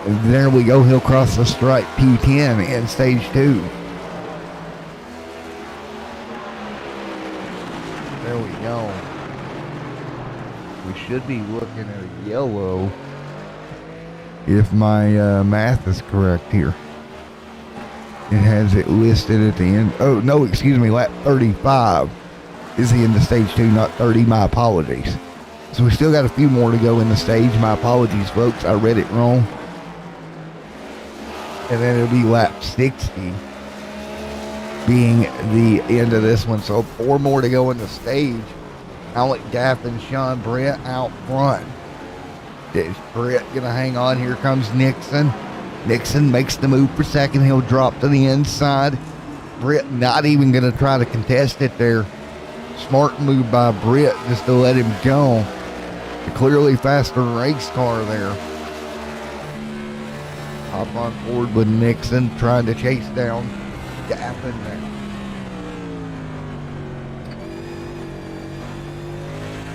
And there we go. He'll cross the stripe P10 in stage 2. There we go. We should be looking at a yellow if my math is correct here. It has it listed at the end. Oh, no, excuse me. Lap 35 is the end of stage 2, not 30. My apologies. So we still got a few more to go in the stage. My apologies, folks. I read it wrong. And then it'll be lap 60 being the end of this one. So 4 more to go in the stage. Alec Gaffin, Sean Brett out front. Is Brett gonna hang on? Here comes Nixon. Nixon makes the move for second. He'll drop to the inside. Brett not even gonna try to contest it there. Smart move by Brett just to let him go. A clearly faster race car there. Hop on forward with Nixon trying to chase down Gaffin there.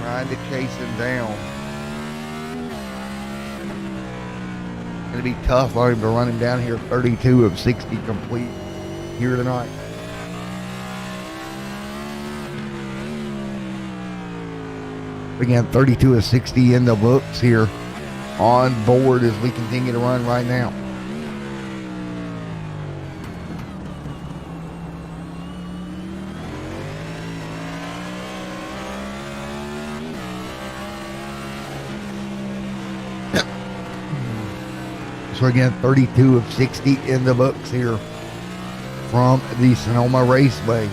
Trying to chase him down. It'll be tough on him to run him down here. 32 of 60 complete here tonight. Again, 32 of 60 in the books here on board as we continue to run right now. So again, 32 of 60 in the books here from the Sonoma Raceway.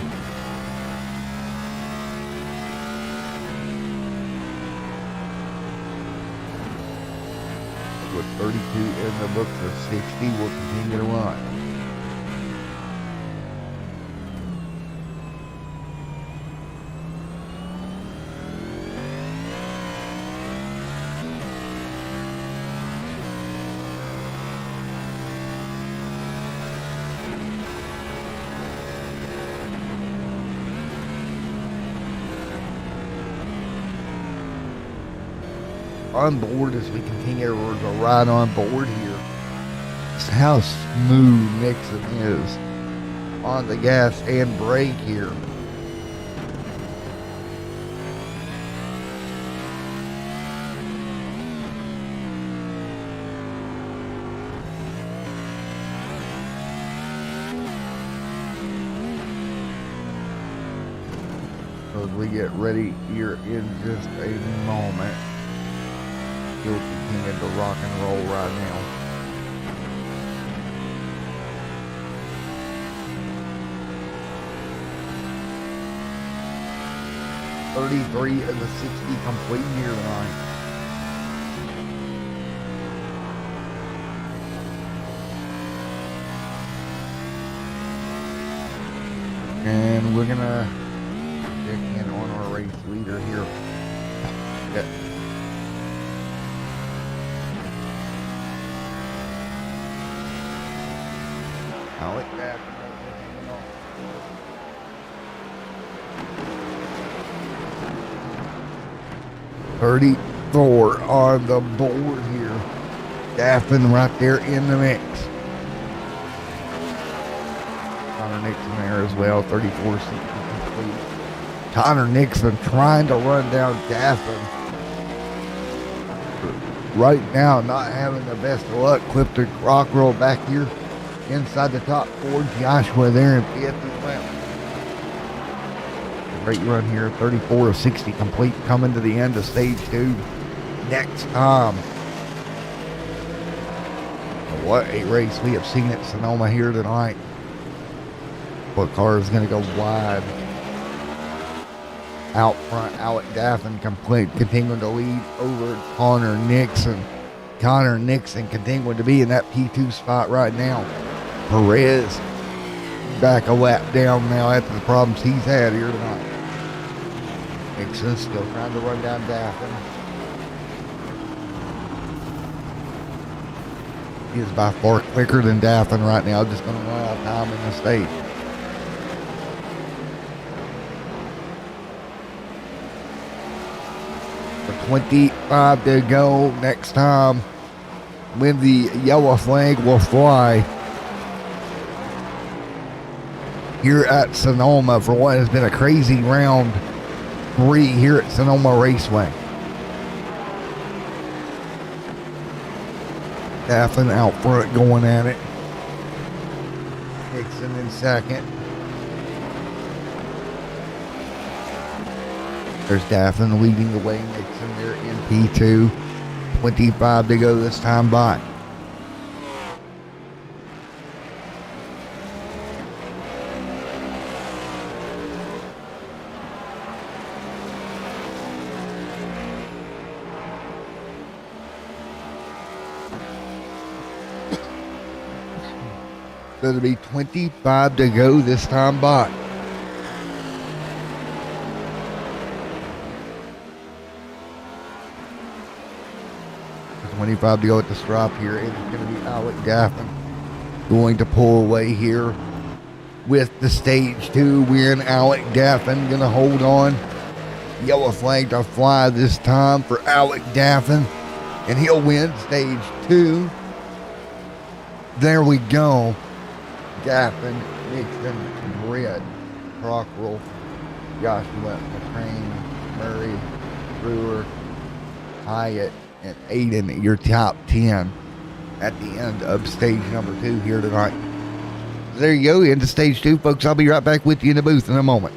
With 32 in the books of 60, we'll continue to run. On board as we continue to ride on board here. Just how smooth Nixon is on the gas and brake here. So as we get ready here in just a moment. He'll continue to rock and roll right now. $33 of the 60 complete here tonight. And we're gonna check in on our race leader here. Yeah. I like that. 34 on the board here. Gaffin right there in the mix. Connor Nixon there as well. 34 complete. Connor Nixon trying to run down Gaffin. Right now, not having the best of luck. Clifton Rockrell back here. Inside the top 4, Joshua there in 5th as well. Great run here, 34 of 60 complete, coming to the end of stage 2. Next time. What a race we have seen at Sonoma here tonight. What car is going to go wide? Out front, Alec Gaffin continuing to lead over Connor Nixon. Connor Nixon continuing to be in that P2 spot right now. Perez back a lap down now after the problems he's had here tonight. Nixon still trying to run down Gaffin. He is by far quicker than Daffin right now. Just going to run out of time in the stage. For 25 to go next time when the yellow flag will fly here at Sonoma for what has been a crazy round 3 here at Sonoma Raceway. Daffin out front going at it. Nixon in second. There's Daffin leading the way. Nixon there in P2. 25 to go this time by. So it'll be 25 to go this time by. There's 25 to go at the strop here, and it's going to be Alec Daffin going to pull away here with the stage 2 win. Alec Daffin going to hold on. Yellow flag to fly this time for Alec Daffin, and he'll win stage 2. There we go. Daffin, Nixon, Britt, Cockrell, Joshua, McCrane, Murray, Brewer, Hyatt, and Aiden, your top 10 at the end of stage number 2 here tonight. There you go, into stage 2, folks. I'll be right back with you in the booth in a moment.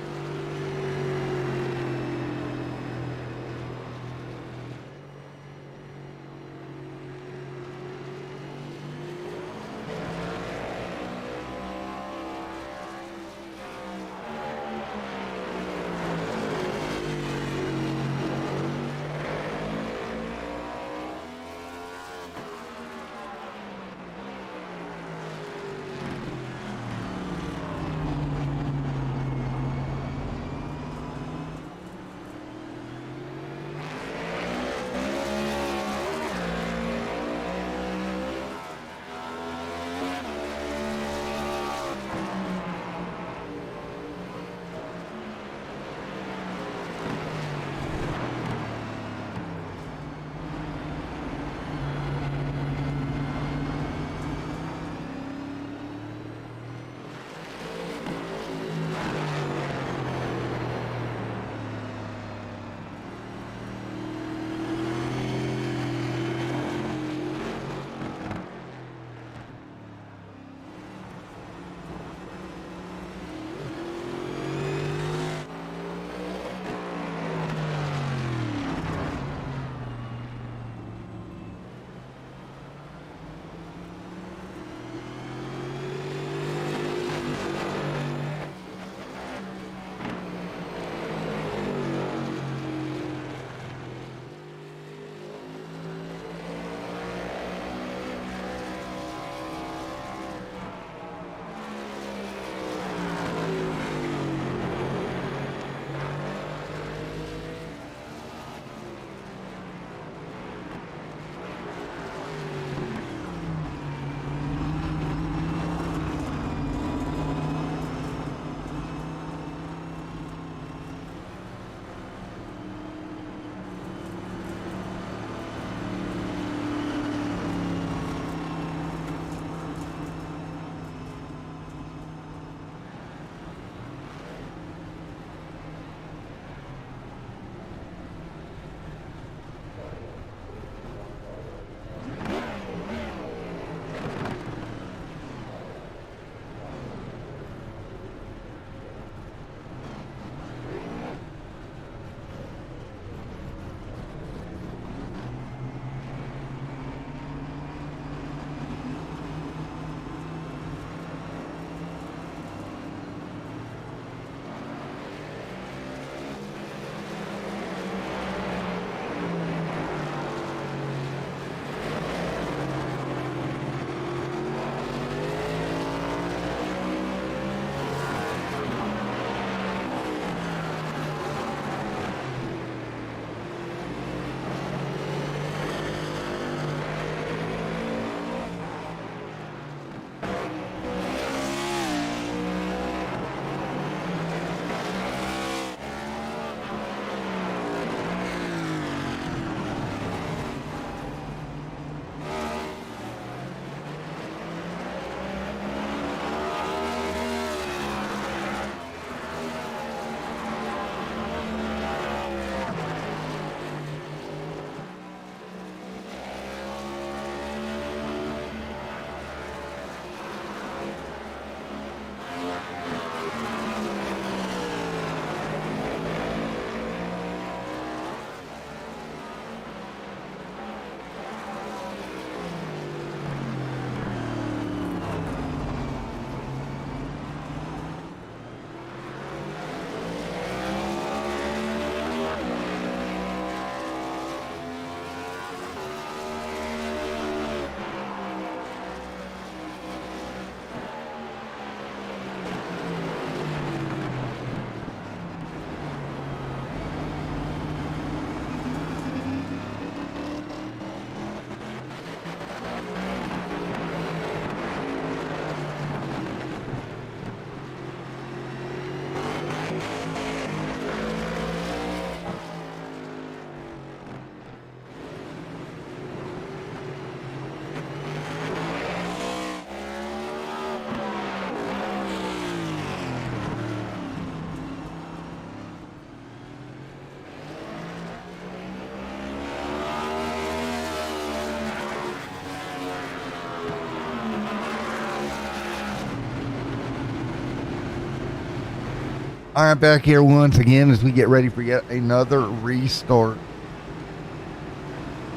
All right, back here once again as we get ready for yet another restart.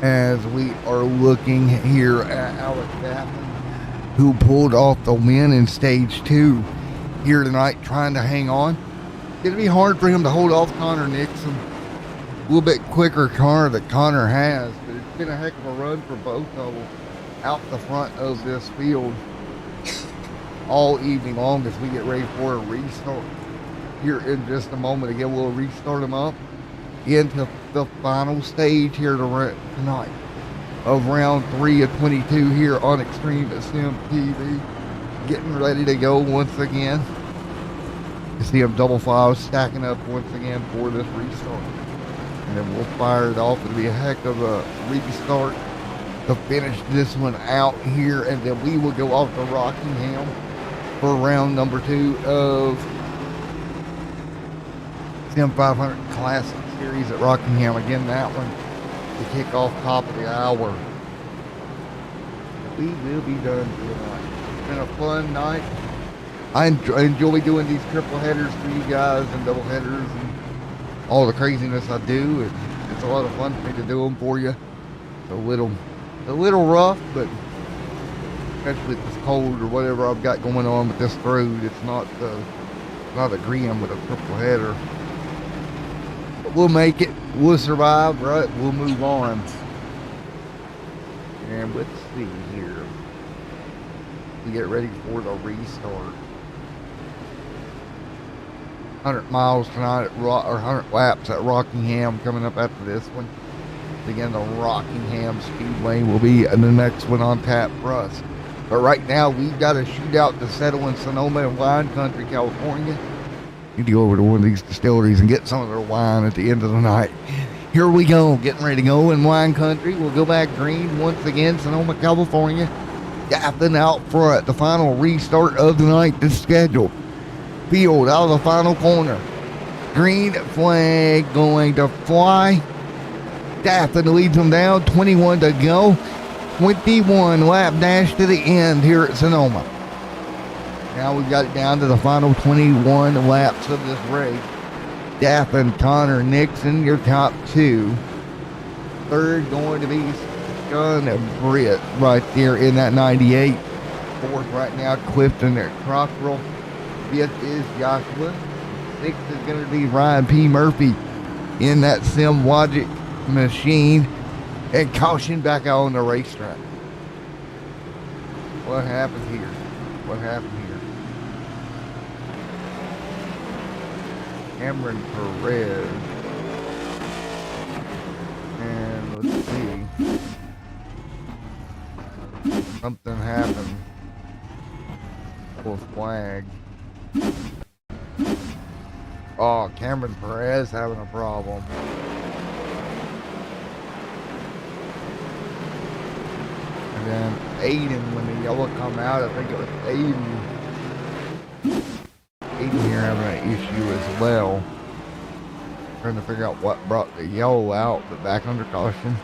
As we are looking here at Alex Chapman, who pulled off the win in stage 2 here tonight, trying to hang on. It's going to be hard for him to hold off Connor Nixon. A little bit quicker car that Connor has, but it's been a heck of a run for both of them out the front of this field all evening long as we get ready for a restart. Here in just a moment again, we'll restart them up into the final stage here tonight of round 3 of 22 here on Extreme Sim TV. Getting ready to go once again. You see them double files stacking up once again for this restart. And then we'll fire it off. It'll be a heck of a restart to finish this one out here. And then we will go off to Rockingham for round number 2 of Sim 500 Classic Series at Rockingham. Again, that one to kick off top of the hour. We will be done for tonight. It's been a fun night. I enjoy doing these triple headers for you guys and double headers and all the craziness I do. It's a lot of fun for me to do them for you. It's a little rough, but especially with this cold or whatever I've got going on with this road, it's not agreeing with a triple header. We'll make it. We'll survive, right? We'll move on. And let's see here. We get ready for the restart. 100 miles tonight or 100 laps at Rockingham coming up after this one. Again, the Rockingham Speedway will be the next one on tap for us. But right now, we've got a shootout to settle in Sonoma and Wine Country, California. Need to go over to one of these distilleries and get some of their wine at the end of the night. Here we go, getting ready to go in Wine Country. We'll go back green once again, Sonoma, California. Gaffing out front, the final restart of the night is scheduled. Field out of the final corner. Green flag going to fly. Daffin leads them down, 21 to go. 21 lap dash to the end here at Sonoma. Now we've got it down to the final 21 laps of this race. Daffin, Connor Nixon, your top 2. Third going to be Gun Britt right there in that 98. Fourth right now, Clifton at Cockrell. Fifth is Joshua. Sixth is going to be Ryan P. Murphy in that Sim Logic machine. And caution back out on the racetrack. What happened here? What happened here? Cameron Perez. And let's see. Something happened. Full flag. Oh, Cameron Perez having a problem. And then Aiden, when the yellow come out, I think it was Aiden here having an issue as well. Trying to figure out what brought the yellow out, but back under caution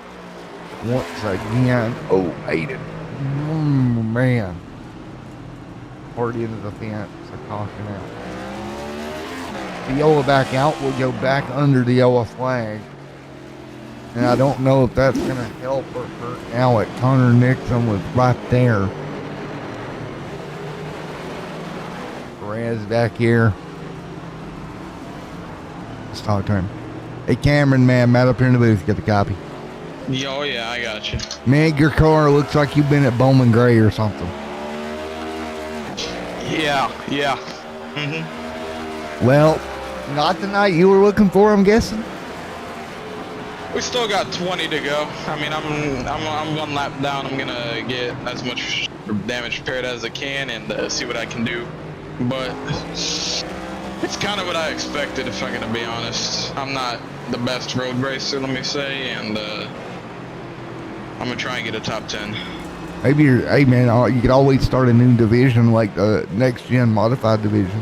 once again. Oh, Aiden. Man. Already into the fence, so caution out. The yellow back out will go back under the yellow flag. And I don't know if that's going to help or hurt Alec. Connor Nixon was right there. Perez back here. Let's talk to him. Hey, Cameron, man, Matt up here in the booth. Get the copy. Oh, yeah, I got you. Man, your car looks like you've been at Bowman Gray or something. Yeah. Well, not the night you were looking for, I'm guessing. We still got 20 to go. I mean, I'm 1 lap down. I'm gonna get as much damage repaired as I can and see what I can do. But it's kind of what I expected, if I'm gonna be honest. I'm not the best road racer, let me say, and I'm gonna try and get a top 10. Maybe hey man, you could always start a new division like the next gen modified division.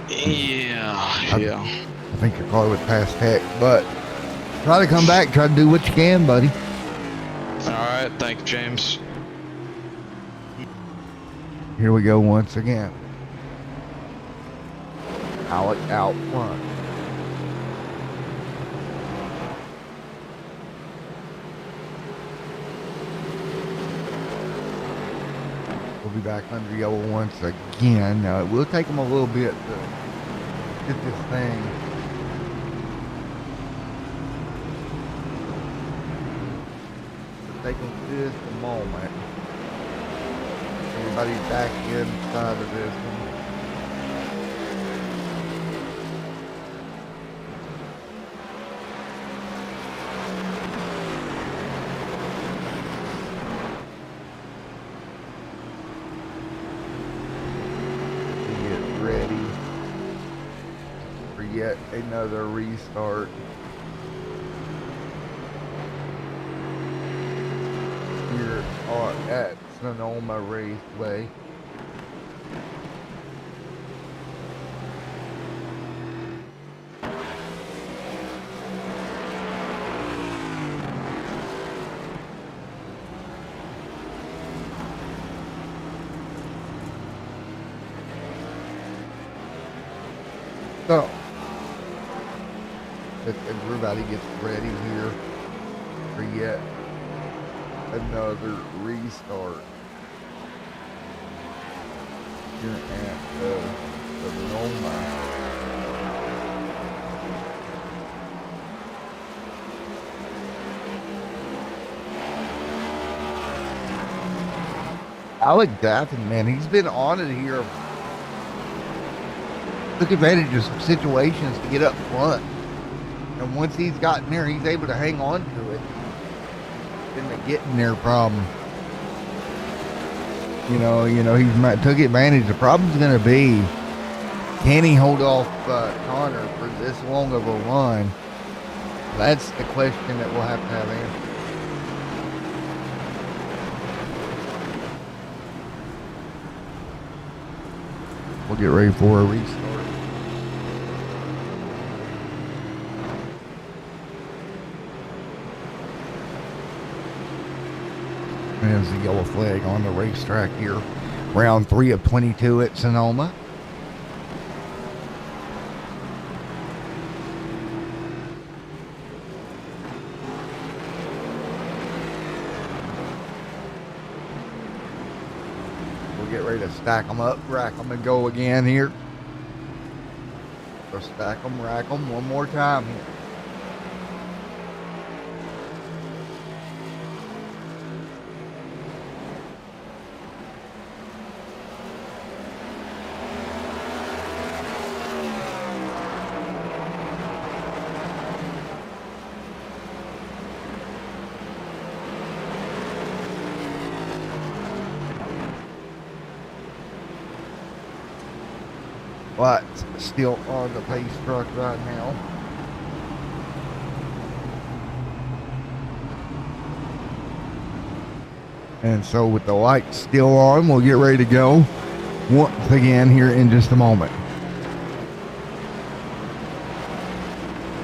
Yeah. I think your car would pass tech, but try to come back, try to do what you can, buddy. Alright, thank you, James. Here we go once again. Alec out front. We'll be back under yellow once again. Now, it will take them a little bit to get this thing. It'll take them just a moment. Everybody's back inside of this one. Yet another restart. Here at Sonoma Raceway. So everybody gets ready here for yet another restart here at Sonoma. Alec Daffin, man, he's been on it here. Took advantage of some situations to get up front. And once he's gotten there, he's able to hang on to it. Been the getting there problem. You know, he's took advantage. The problem's going to be, can he hold off Connor for this long of a run? That's the question that we'll have to have answered. We'll get ready for a restart. There's the yellow flag on the racetrack here. Round 3 of 22 at Sonoma. We'll get ready to stack them up, rack them, and go again here. So stack them, rack them one more time here. Lights still on the pace truck right now. And so with the lights still on, we'll get ready to go once again here in just a moment.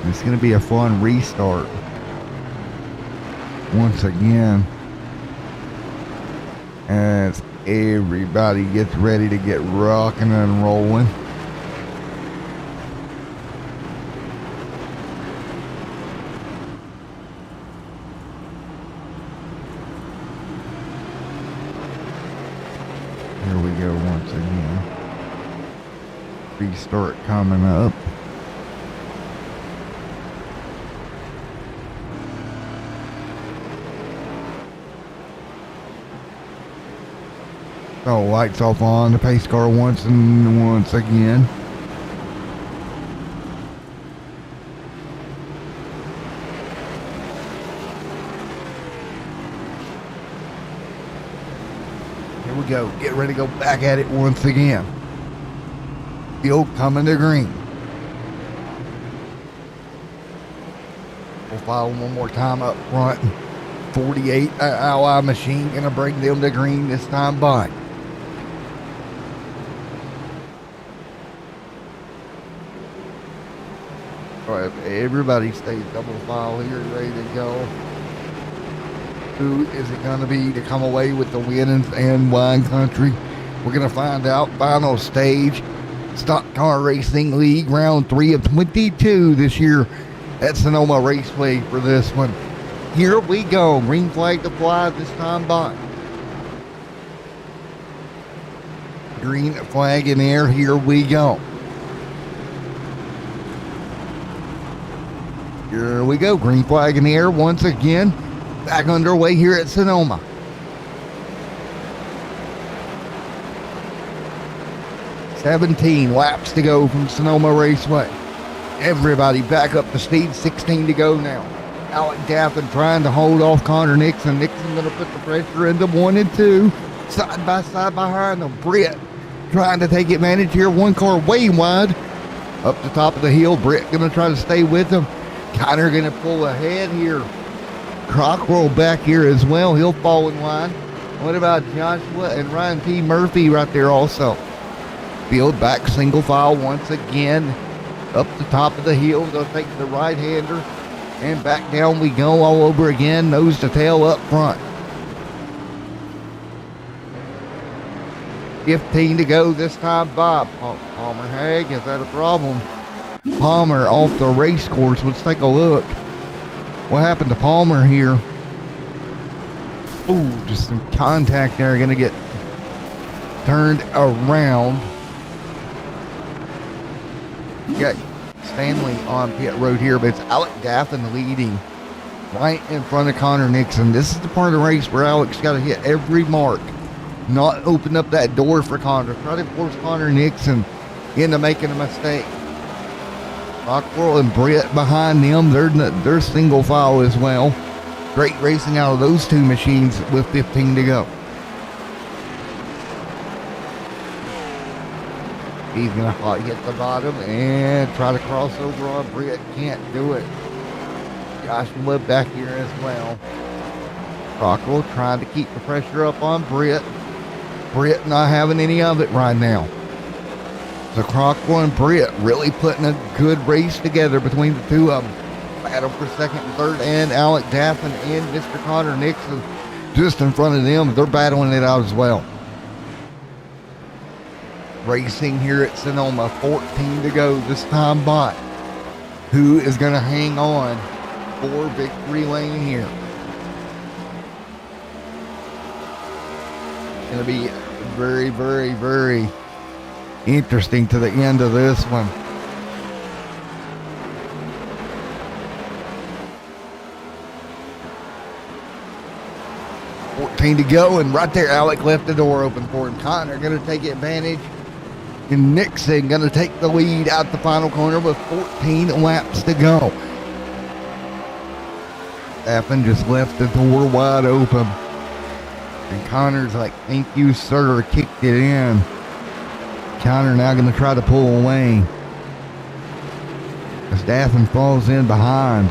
It's going to be a fun restart once again as everybody gets ready to get rocking and rolling. Here we go once again. Restart coming up. So lights off on the pace car once again. Here we go. Get ready to go back at it once again. Still coming to green. We'll follow one more time up front. 48 Ally machine gonna bring them to green this time by. All right, everybody stays double file here, ready to go. Who is it going to be to come away with the win and wine country? We're going to find out. Final stage Stock Car Racing League, round 3 of 22 this year at Sonoma Raceway for this one. Here we go. Green flag to fly this time by. Green flag in air. Here we go. Here we go. Green flag in the air once again. Back underway here at Sonoma. "17 laps to go from Sonoma Raceway. Everybody back up to speed. 16 to go now. Alec Daffin trying to hold off Connor Nixon. Nixon going to put the pressure into 1 and 2. Side by side behind them. Britt trying to take advantage here. One car way wide. Up the top of the hill. Britt going to try to stay with him. Connor going to pull ahead here. Crockwell back here as well. He'll fall in line. What about Joshua and Ryan P. Murphy right there also? Field back single file once again. Up the top of the hill. They'll take the right-hander. And back down we go all over again. Nose to tail up front. 15 to go this time by. Palmer Hag, is that a problem? Palmer off the race course. Let's take a look. What happened to Palmer here? Ooh, just some contact there. Going to get turned around. Got Stanley on pit road here, but it's Alec Daffin leading right in front of Connor Nixon. This is the part of the race where Alec's got to hit every mark, not open up that door for Connor. Try to force Connor Nixon into making a mistake. Rockwell and Britt behind them. They're single file as well. Great racing out of those two machines with 15 to go. He's going to hit the bottom and try to cross over on Britt. Can't do it. Joshua back here as well. Rockwell trying to keep the pressure up on Britt. Britt not having any of it right now. So Crockwell and Britt really putting a good race together between the two of them. Battle for second and third, and Alec Daffin and Mr. Connor Nixon just in front of them. They're battling it out as well. Racing here at Sonoma, 14 to go this time by. Who is going to hang on for victory lane here? It's going to be very, very, very interesting to the end of this one. To go, and right there Alec left the door open for him. Connor going to take advantage, and Nixon going to take the lead out the final corner with 14 laps to go. Daffin just left the door wide open, and Connor's like, "Thank you, sir," kicked it in. Connor now going to try to pull away as Daffin falls in behind.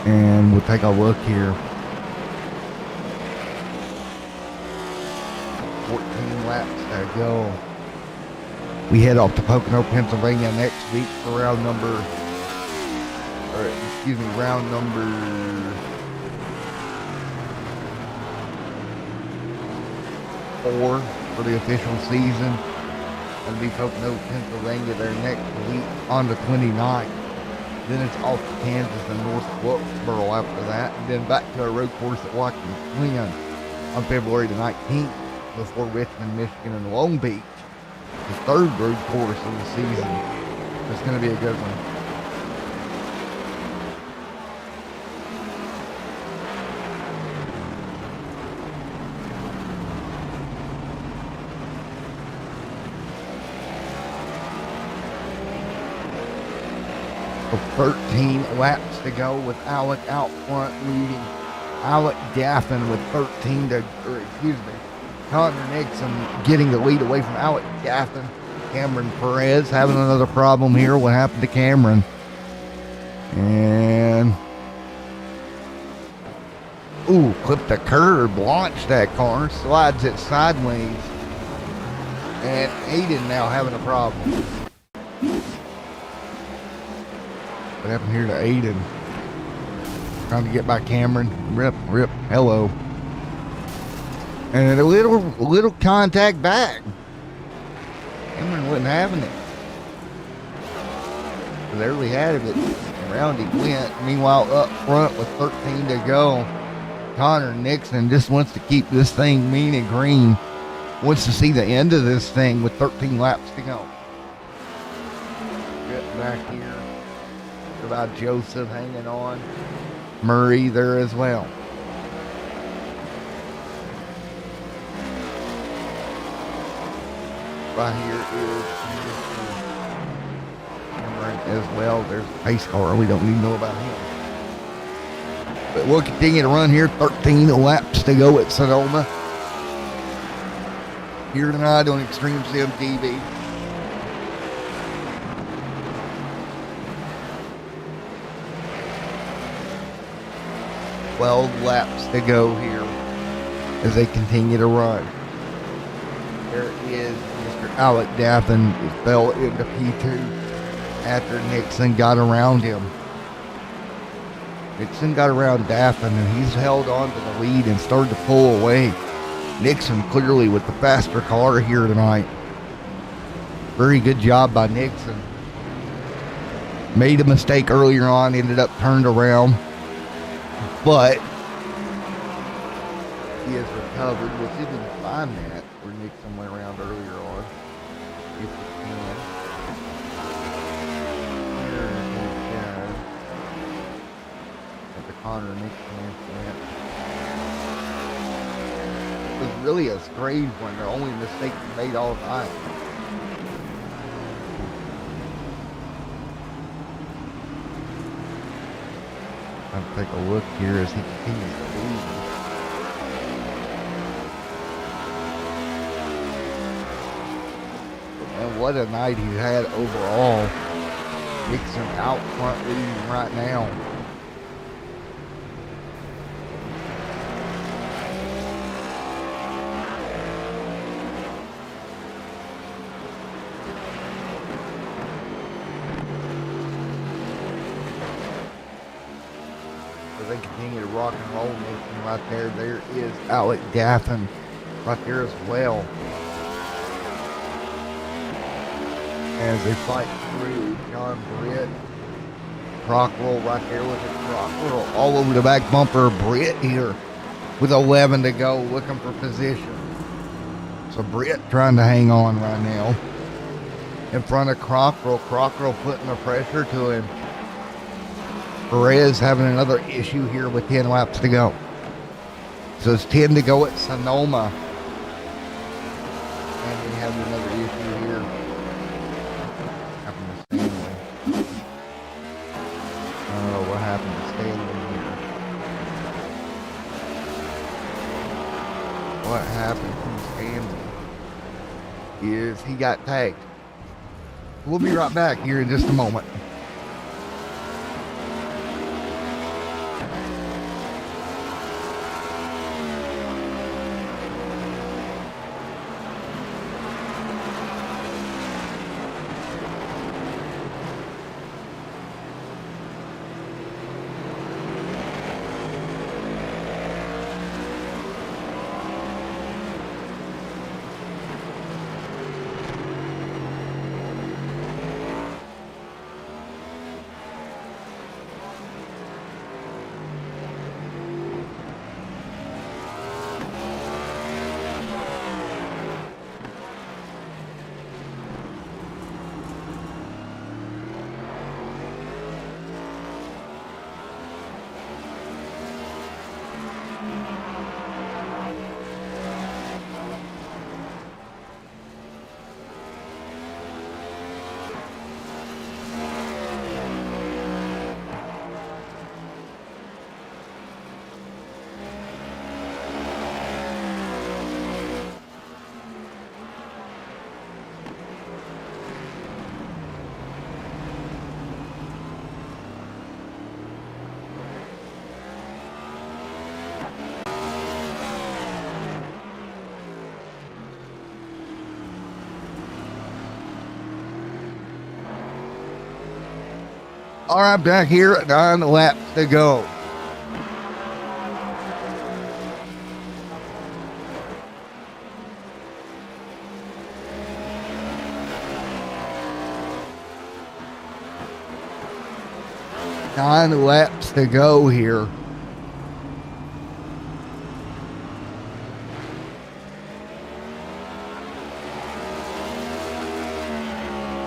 And we'll take a look here. 14 laps to go. We head off to Pocono, Pennsylvania next week for round number 4 for the official season. It'll be Pocono, Pennsylvania there next week on the 29th. Then it's off to Kansas and North Wilkesboro after that. And then back to a road course at Watkins Glen on February the 19th before Richmond, Michigan, and Long Beach. The third road course of the season. It's going to be a good one. For 13 laps to go with Alec out front leading. Alec Daffin with Connor Nixon getting the lead away from Alec Daffin. Cameron Perez having another problem here. What happened to Cameron? And clipped a curb, launched that car, slides it sideways. And Aiden now having a problem. What happened here to Aiden? Trying to get by Cameron. Rip, hello. And a little contact back. Cameron wasn't having it. So there we had it. Around he went. Meanwhile, up front with 13 to go, Connor Nixon just wants to keep this thing mean and green. Wants to see the end of this thing with 13 laps to go. Get back here. What about Joseph hanging on? Murray there as well. Right here is Cameron as well. There's a pace car. We don't need to know about him. But we'll continue to run here. 13 laps to go at Sonoma. Here tonight on Extreme Sim TV. Well, laps to go here as they continue to run. There is Mr. Alec Daffin fell into P2 after Nixon got around him. Nixon got around Daffin and he's held on to the lead and started to pull away. Nixon clearly with the faster car here tonight. Very good job by Nixon. Made a mistake earlier on, ended up turned around. But he has recovered. We'll see if we can find that where Nixon went around earlier on. If we can. Here we go. At the Connor Nixon incident. It was really a strange one. The only mistake he made all night. I'll take a look here as he continues to lead. And what a night he had overall. Nixon out front leading right now. They continue to rock and roll. Nixon right there. There is Alec Daffin right there as well. As they fight through John Britt. Crockrell right there with it. Crockrell all over the back bumper. Britt here with 11 to go looking for position. So Britt trying to hang on right now. In front of Crockrell. Crockrell putting the pressure to him. Perez having another issue here with 10 laps to go. So it's 10 to go at Sonoma. And we have another issue here. Happened to Stanley. Oh, what happened to Stanley here? What happened to Stanley is he got tagged. We'll be right back here in just a moment. All right, back here at 9 laps to go. 9 laps to go here.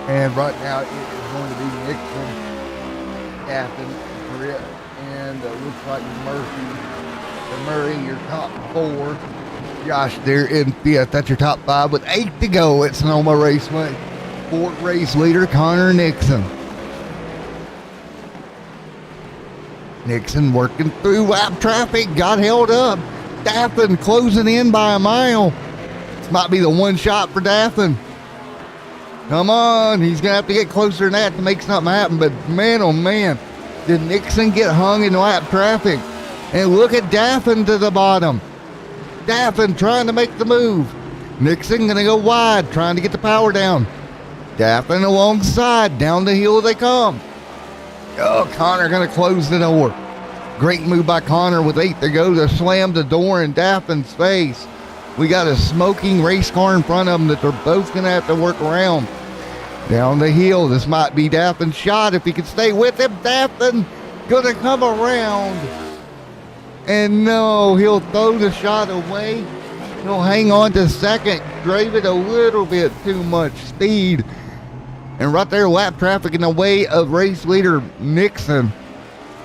And right now it is going to be Nixon, Captain, Britt, and looks like Murray, your top 4. Josh there in 5th. That's your top 5 with 8 to go at Sonoma Raceway. 4th race leader, Connor Nixon. Nixon working through lap traffic, got held up. Daffin closing in by a mile. This might be the one shot for Daffin. Come on, he's going to have to get closer than that to make something happen. But man, oh man, did Nixon get hung in lap traffic. And look at Daffin to the bottom. Daffin trying to make the move. Nixon going to go wide, trying to get the power down. Daffin alongside, down the hill they come. Oh, Connor going to close the door. Great move by Connor with 8 to go to slam the door in Daffin's face. We got a smoking race car in front of them that they're both going to have to work around. Down the hill, this might be Daffin's shot if he can stay with him. Daffin going to come around. And no, he'll throw the shot away. He'll hang on to second. Drove it a little bit too much speed. And right there, lap traffic in the way of race leader Nixon.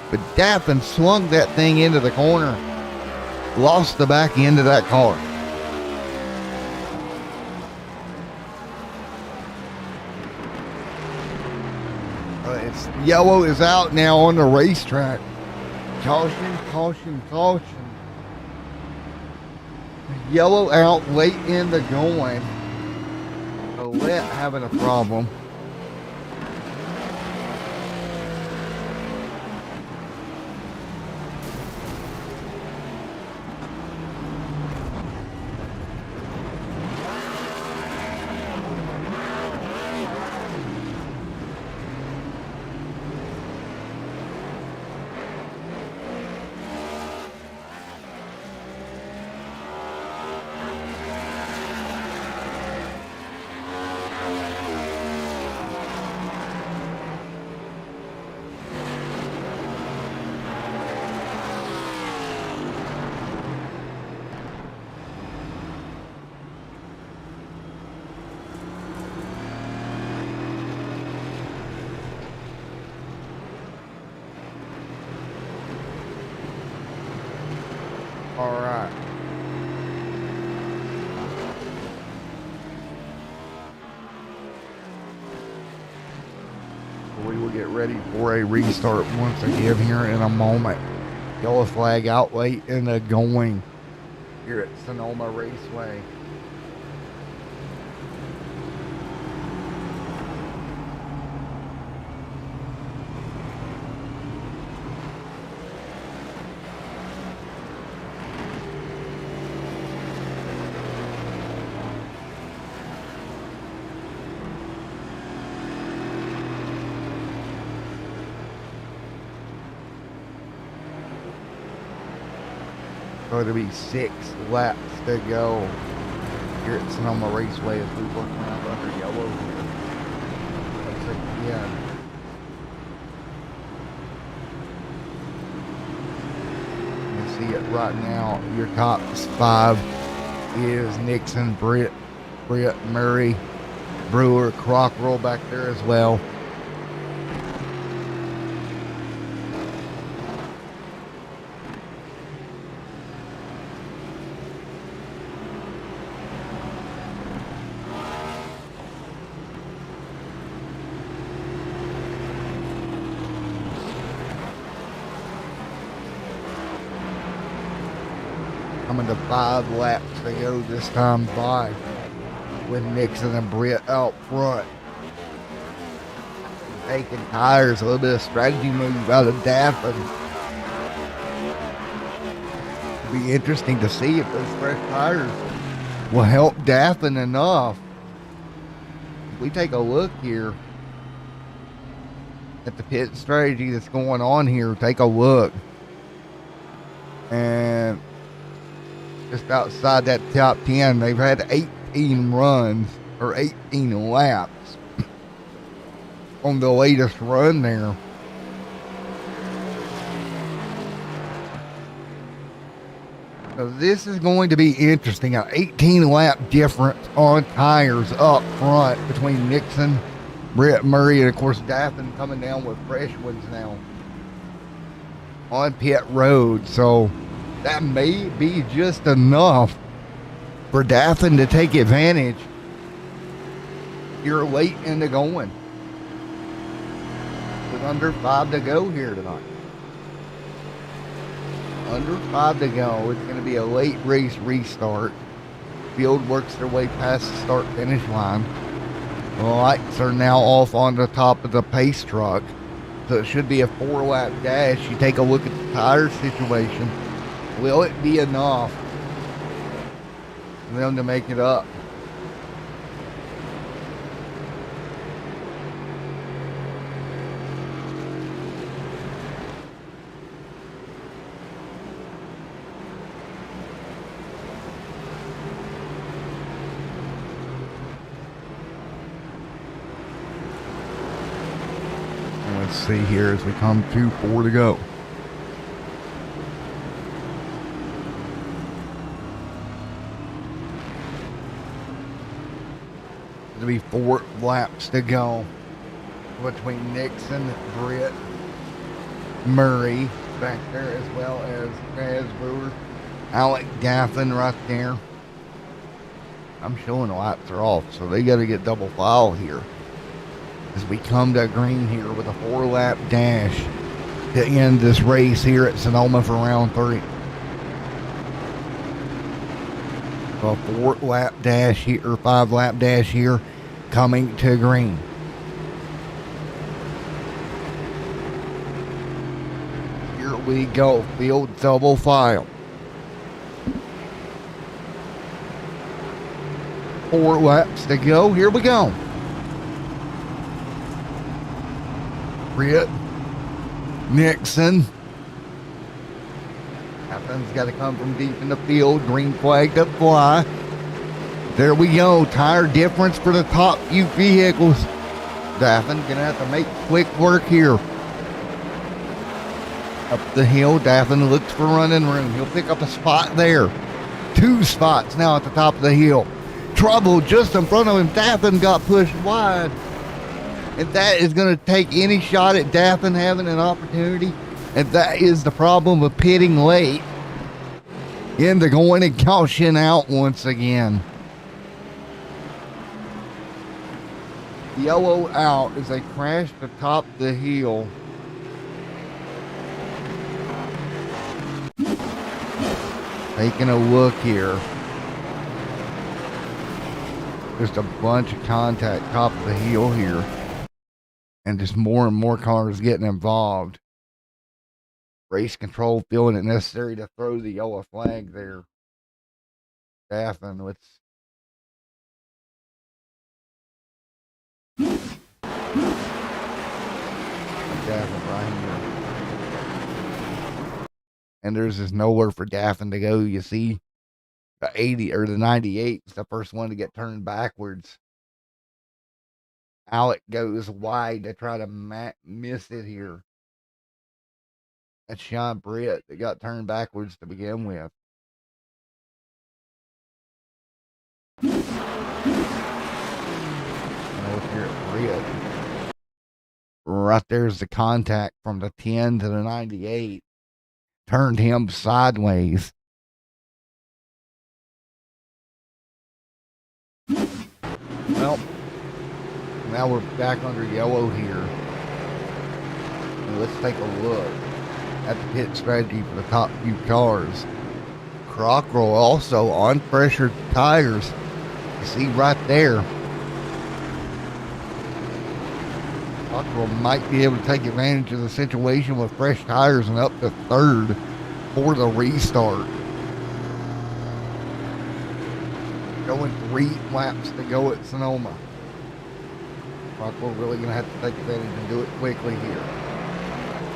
But Daffin swung that thing into the corner. Lost the back end of that car. It's yellow is out now on the racetrack. Caution, caution, caution. Yellow out late in the going. Colette having a problem. All right. We will get ready for a restart once again here in a moment. Yellow flag out late in the going here at Sonoma Raceway. Going to be 6 laps to go here at Sonoma Raceway as we work around under yellow here. Once again. You see it right now. Your top 5 is Nixon, Britt, Murray, Brewer, Crockrell back there as well. Coming to 5 laps to go this time by with Nixon and Britt out front. Taking tires, a little bit of strategy move out of Daffin. It'll be interesting to see if those fresh tires will help Daffin enough. If we take a look here at the pit strategy that's going on here, take a look. And just outside that top 10, they've had 18 runs or 18 laps on the latest run there. So this is going to be interesting. An 18 lap difference on tires up front between Nixon, Brett Murray, and of course Daffin coming down with fresh ones now on pit road. So that may be just enough for Daffin to take advantage. You're late into going with under 5 to go here tonight. Under 5 to go. It's going to be a late race restart. Field works their way past the start finish line. The lights are now off on the top of the pace truck. So it should be a 4-lap dash. You take a look at the tire situation. Will it be enough for them to make it up? Let's see here as we come to 4 to go. It'll be 4 laps to go between Nixon, Britt, Murray back there, as well as Chaz Brewer, Alec Daffin right there. I'm showing the laps are off, so they got to get double file here as we come to green here with a 4-lap dash to end this race here at Sonoma for round 3. A 4-lap dash here, or 5-lap dash here, coming to green. Here we go, field double file. 4 laps to go. Here we go. Britt, Nixon. Captain's got to come from deep in the field. Green flag to fly. There we go. Tire difference for the top few vehicles. Daffin gonna have to make quick work here. Up the hill, Daffin looks for running room. He'll pick up a spot there. 2 spots now at the top of the hill. Trouble just in front of him. Daffin got pushed wide. And that is going to take any shot at Daffin having an opportunity. And that is the problem with pitting late. Into going and caution out once again. Yellow out as they crash the top of the hill. Taking a look here. Just a bunch of contact top of the hill here. And just more and more cars getting involved. Race control feeling it necessary to throw the yellow flag there. Daffin, let's. Daffin right here. And there's just nowhere for Daffin to go. You see, the 80 or the 98 is the first one to get turned backwards. Alec goes wide to try to miss it here. That's Sean Britt that got turned backwards to begin with. And over here at Britt. Right there's the contact from the 10 to the 98. Turned him sideways. Well, now we're back under yellow here. And let's take a look at the pit strategy for the top few cars. Cockrell also on pressured tires. You see right there. Cockrell might be able to take advantage of the situation with fresh tires and up to 3rd for the restart. Going 3 laps to go at Sonoma. Cockrell really going to have to take advantage and do it quickly here.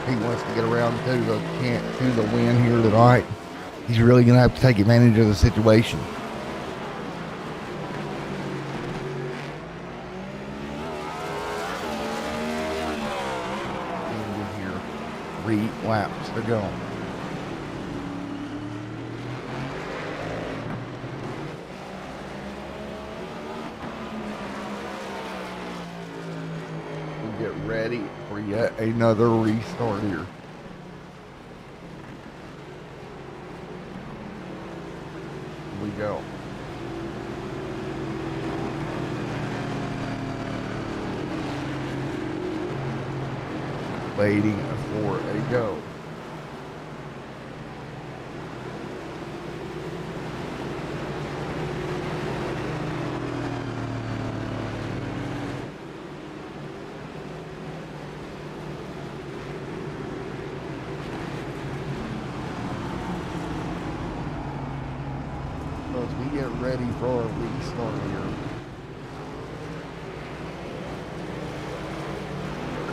He wants to get around to the win here tonight. He's really going to have to take advantage of the situation. Here, 3 laps to go. get ready for yet another restart here. Here we go. Waiting for a go. As we get ready for our restart here.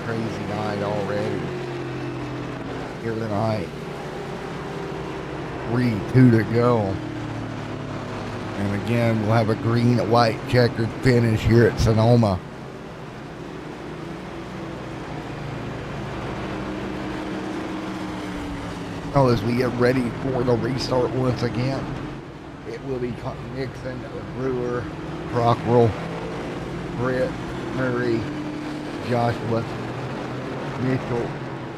Crazy night already here tonight. 3-2 to go. And again, we'll have a green and white checkered finish here at Sonoma. Oh, as we get ready for the restart once again, it will be Nixon, Brewer, Crockrell, Britt, Murray, Joshua, Mitchell,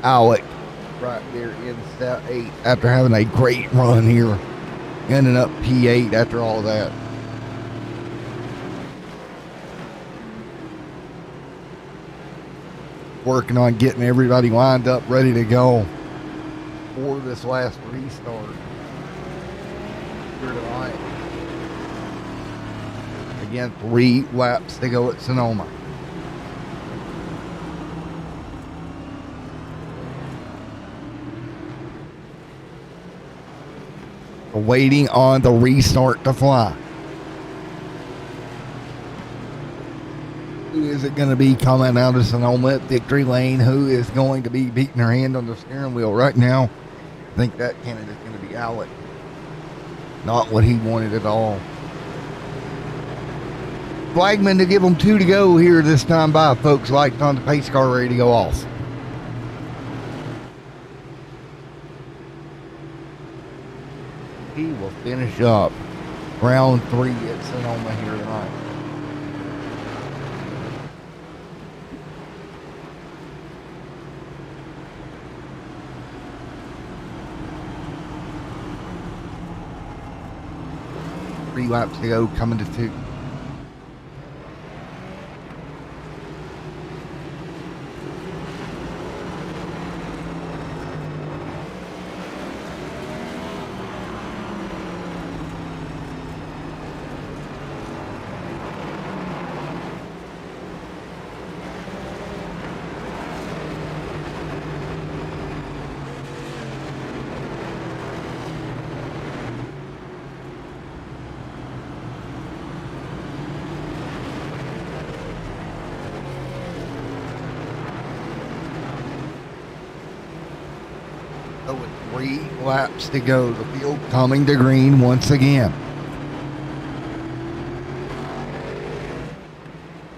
Alec, right there in set 8 after having a great run here, ending up P8 after all that. Working on getting everybody lined up, ready to go for this last restart here tonight. Again, 3 laps to go at Sonoma. Waiting on the restart to fly. Who is it going to be coming out of Sonoma at victory lane? Who is going to be beating her hand on the steering wheel right now? I think that candidate is going to be Alec. Not what he wanted at all. Flagman to give them 2 to go here this time by, folks. Lights on the pace car ready to go off. He will finish up round 3 at Sonoma here tonight. Three laps to go, coming to 2. So with 3 laps to go, the field coming to green once again.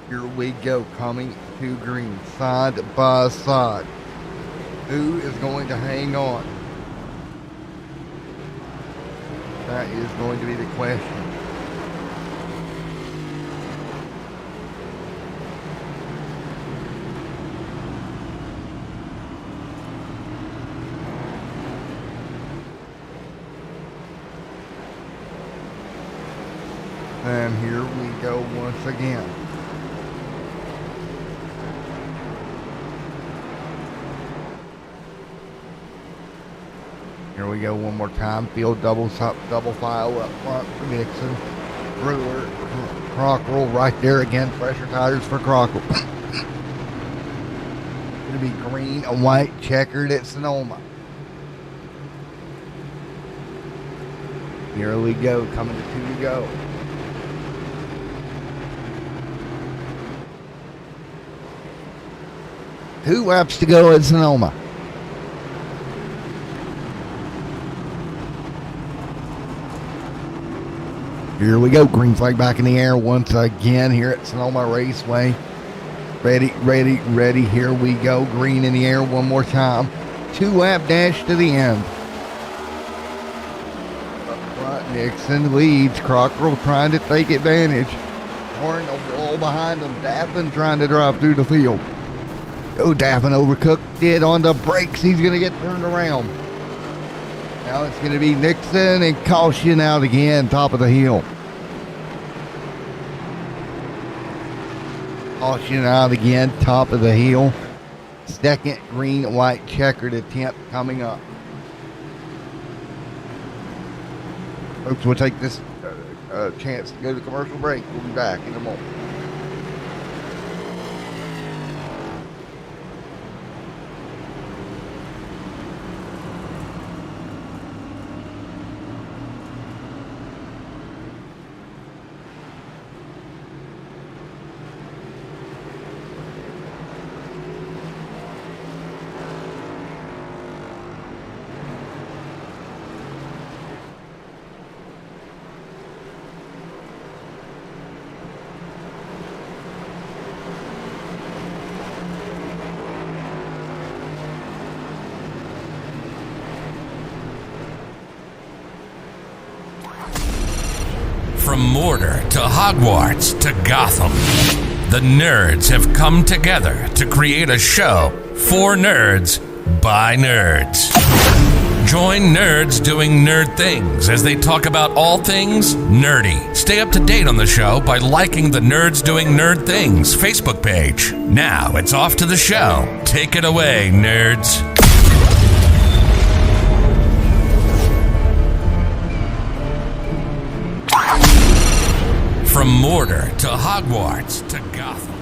Here we go, coming to green, side by side. Who is going to hang on? That is going to be the question. And here we go once again. Here we go one more time. Field double file up front for Nixon. Brewer, Crockrell right there again. Pressure tires for Crockrell. Going to be green and white checkered at Sonoma. Here we go, coming to 2 to go. Two laps to go at Sonoma. Here we go. Green flag back in the air once again here at Sonoma Raceway. Ready, ready, ready. Here we go. Green in the air one more time. 2-lap dash to the end. Up front, Nixon leads. Crockrell trying to take advantage. Horn the wall behind them. Dappin trying to drive through the field. Oh, Daffin overcooked it on the brakes. He's going to get turned around. Now it's going to be Nixon and caution out again, top of the hill. Caution out again, top of the hill. Second green, white checkered attempt coming up. Folks, we'll take this chance to go to commercial break. We'll be back in a moment. From Mordor to Hogwarts to Gotham, the nerds have come together to create a show for nerds by nerds. Join nerds doing nerd things as they talk about all things nerdy. Stay up to date on the show by liking the Nerds Doing Nerd Things Facebook page. Now it's off to the show. Take it away, nerds. From Mordor to Hogwarts to Gotham.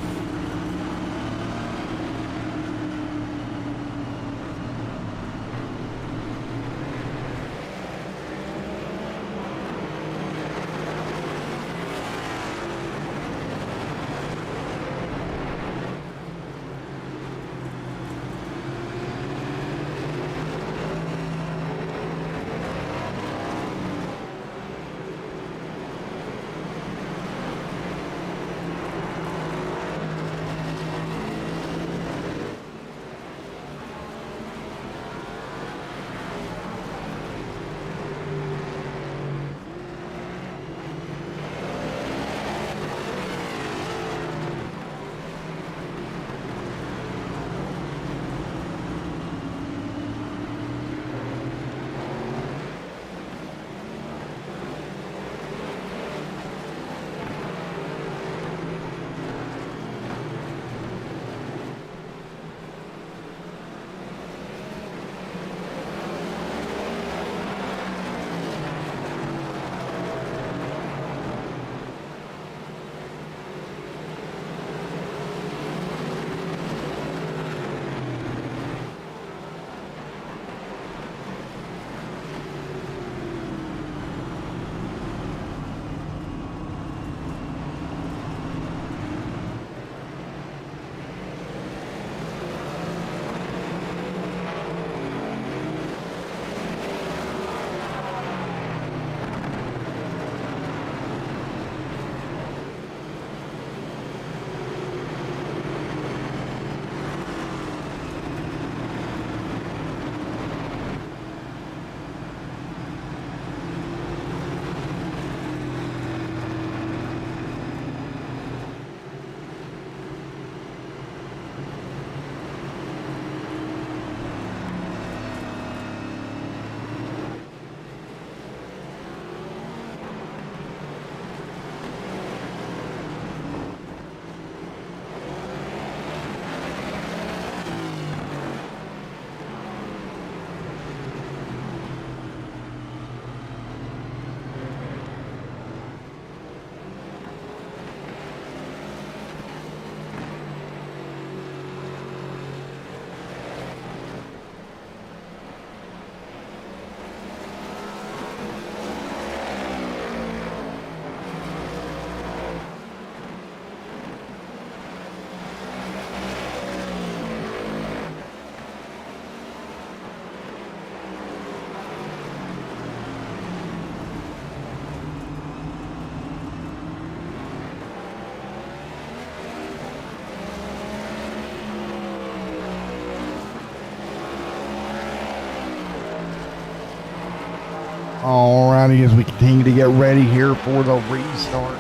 Alrighty, as we continue to get ready here for the restart.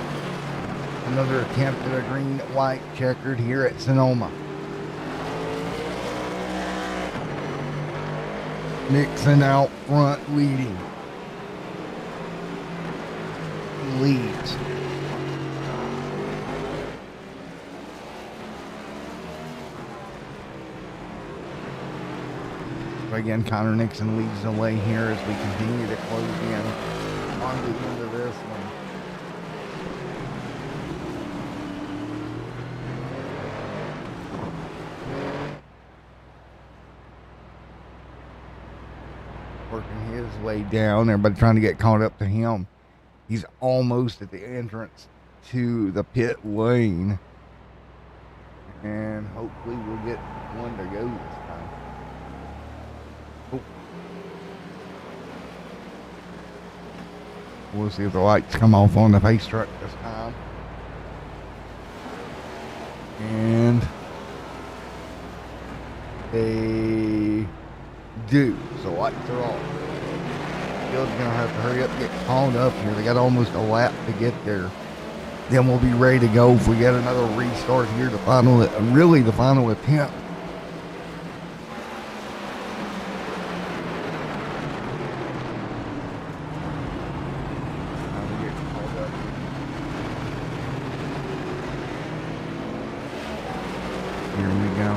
Another attempt at a green, white checkered here at Sonoma. Nixon out front leading. Leads. Again, Connor Nixon leads the way here as we continue to close in on the end of this one. Working his way down, everybody trying to get caught up to him. He's almost at the entrance to the pit lane. And hopefully we'll get one to go this time. Oh. We'll see if the lights come off on the face truck this time. And they do. So lights are off. Field's gonna have to hurry up and get called up here. They got almost a lap to get there. Then we'll be ready to go if we get another restart here. The final attempt. Here we go.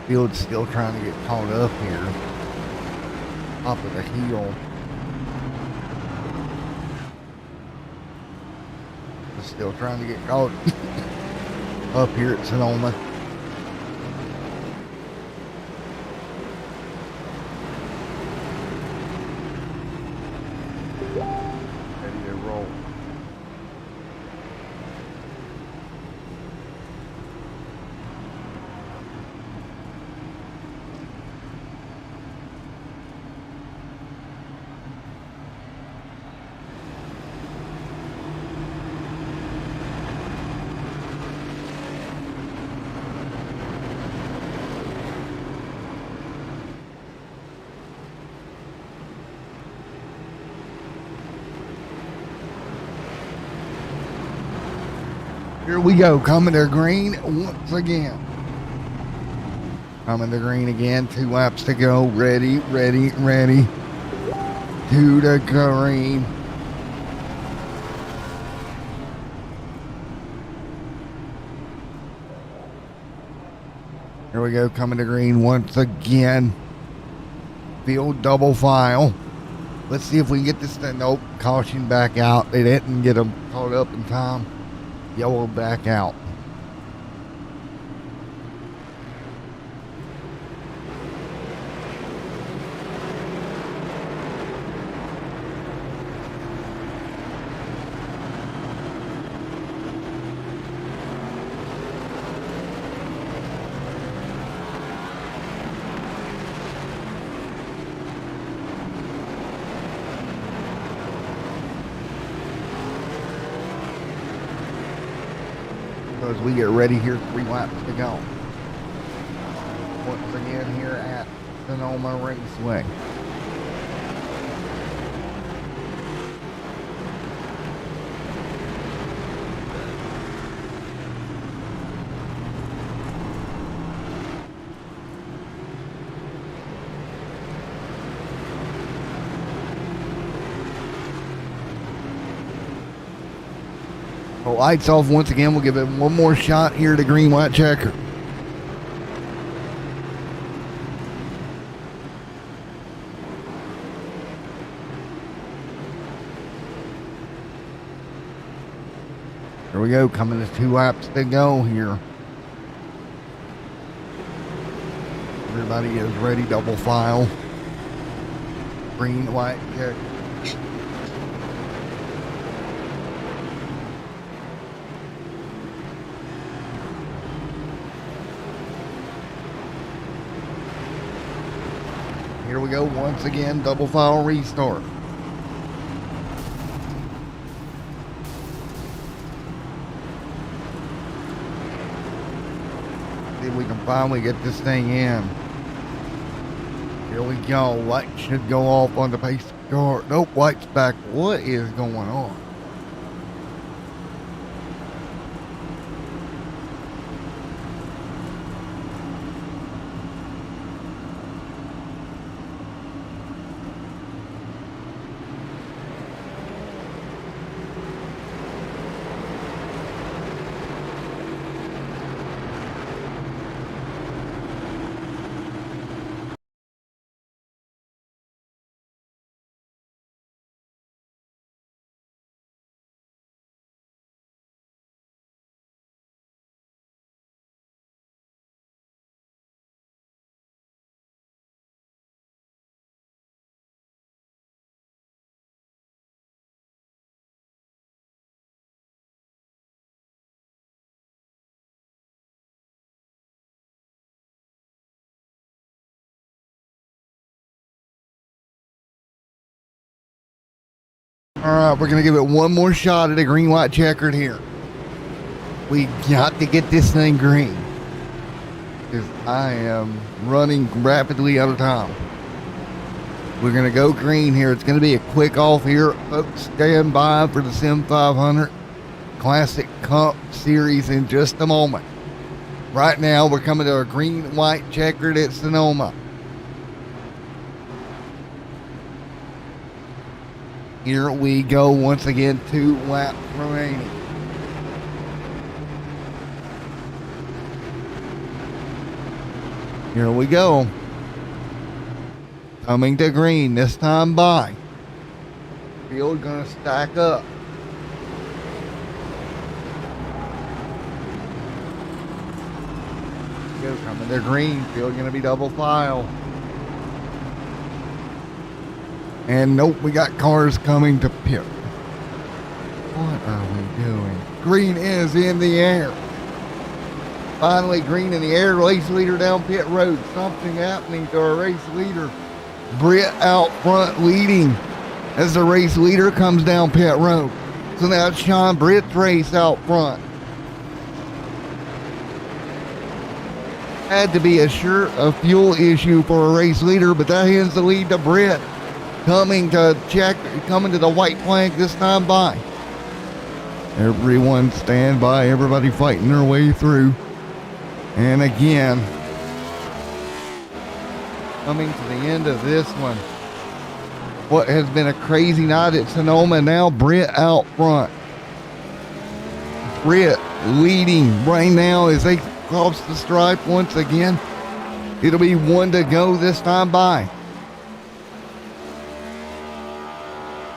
Field's still trying to get caught up here. Top of the hill. Still trying to get caught up here at Sonoma. Ready to roll. Here we go, coming to green once again. Coming to green again, 2 laps to go. Ready. To the green. Here we go, coming to green once again. Field double file. Let's see if we can get this thing. Nope, caution back out. They didn't get them caught up in time. Yellow back out. As we get ready here, 3 laps to go. Once again here at Sonoma Raceway. The lights off once again. We'll give it one more shot here to green white checker. Here we go, coming to 2 laps to go here. Everybody is ready, double file. Green white checker. Here we go once again, double file restart. See if we can finally get this thing in. Here we go. Light should go off on the pace car. Nope, light's back. What is going on? All right, we're going to give it one more shot at a green white checkered here. We got to get this thing green, because I am running rapidly out of time. We're going to go green here. It's going to be a quick off here. Folks, stand by for the Sim 500 Classic Cup Series in just a moment. Right now, we're coming to a green white checkered at Sonoma. Here we go once again, 2 laps remaining. Here we go. Coming to green, this time by. Field gonna stack up. Go coming to green, field gonna be double file. And nope, we got cars coming to pit. What are we doing? Green is in the air. Finally, green in the air. Race leader down pit road. Something happening to our race leader. Britt out front leading as the race leader comes down pit road. So now it's Sean Britt's race out front. Had to be a fuel issue for a race leader, but that hands the lead to Britt. Coming to the white flag this time by. Everyone stand by, everybody fighting their way through. And again, coming to the end of this one. What has been a crazy night at Sonoma, now Britt out front. Britt leading right now as they cross the stripe once again. It'll be 1 to go this time by.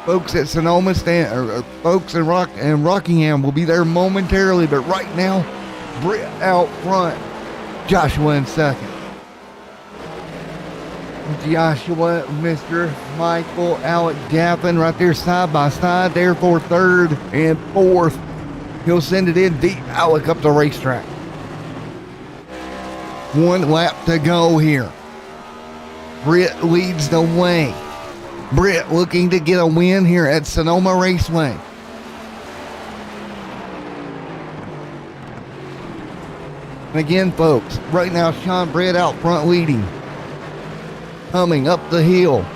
Folks at Sonoma folks in Rockingham will be there momentarily, but right now, Britt out front. Joshua in second. Joshua, Mr. Michael, Alec Gaffin right there side by side there for third and fourth. He'll send it in deep. Alec up the racetrack. 1 lap to go here. Britt leads the way. Britt looking to get a win here at Sonoma Raceway. And again, folks, right now Sean Britt out front leading. Coming up the hill.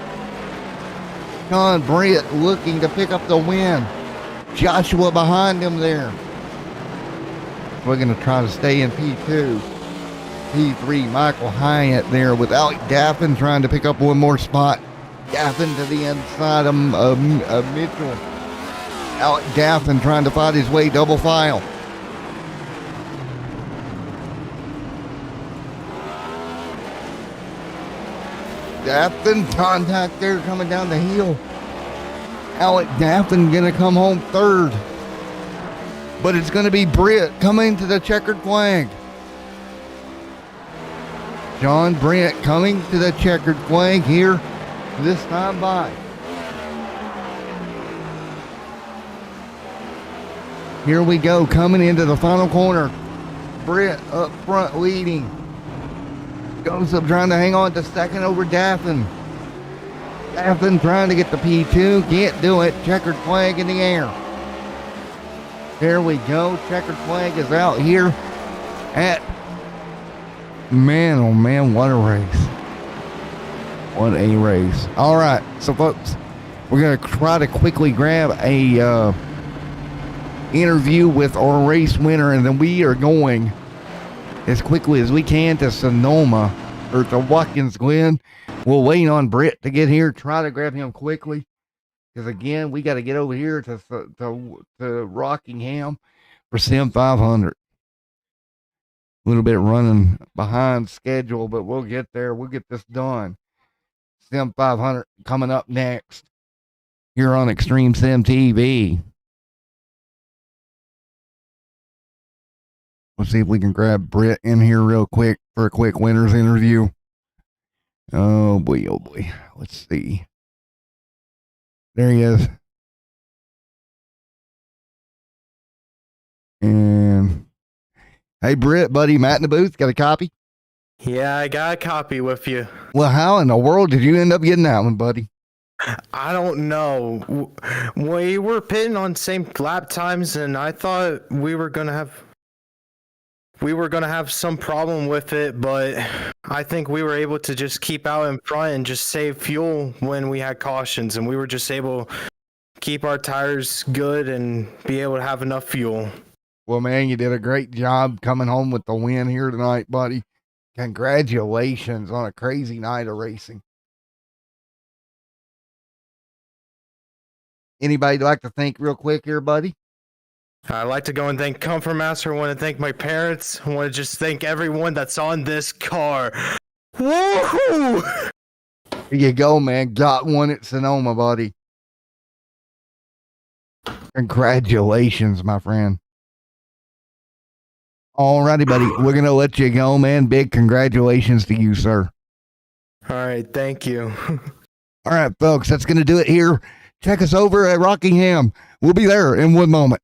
Sean Britt looking to pick up the win. Joshua behind him there. We're going to try to stay in P2. P3, Michael Hyatt there with Alec Gaffin trying to pick up one more spot. Gaffin to the inside of Mitchell. Alec Gaffin trying to fight his way double file. Gaffin contact there coming down the hill. Alec Gaffin gonna come home third. But it's gonna be Britt coming to the checkered flag. John Britt coming to the checkered flag here. This time by. Here we go, coming into the final corner. Britt up front leading. Goes up trying to hang on to second over Daffin. Daffin trying to get the P2. Can't do it. Checkered flag in the air. There we go. Checkered flag is out here at Man, oh man, what a race. What a race. All right, so folks, we're going to try to quickly grab a interview with our race winner, and then we are going as quickly as we can to Sonoma, or to Watkins Glen. We'll wait on Britt to get here, try to grab him quickly, because again, we got to get over here to Rockingham for Sim 500. A little bit running behind schedule, but we'll get there. We'll get this done. Sim 500 coming up next here on Extreme Sim TV. Let's see if we can grab Britt in here real quick for a quick winner's interview. Oh boy, oh boy. Let's see. There he is. And hey, Britt, buddy, Matt in the booth. Got a copy? Yeah, I got a copy with you. Well, how in the world did you end up getting that one, buddy? I don't know. We were pitting on same lap times, and I thought we were gonna have some problem with it, but I think we were able to just keep out in front and just save fuel when we had cautions, and we were just able to keep our tires good and be able to have enough fuel. Well, man, you did a great job coming home with the win here tonight, buddy. Congratulations on a crazy night of racing. Anybody like to thank real quick here, buddy? I'd like to go and thank Comfort Master. I want to thank my parents. I want to just thank everyone that's on this car. Woohoo! Here you go, man. Got one at Sonoma, buddy. Congratulations, my friend. Alrighty, buddy. We're going to let you go, man. Big congratulations to you, sir. All right, thank you. All right, folks. That's going to do it here. Check us over at Rockingham. We'll be there in 1 moment.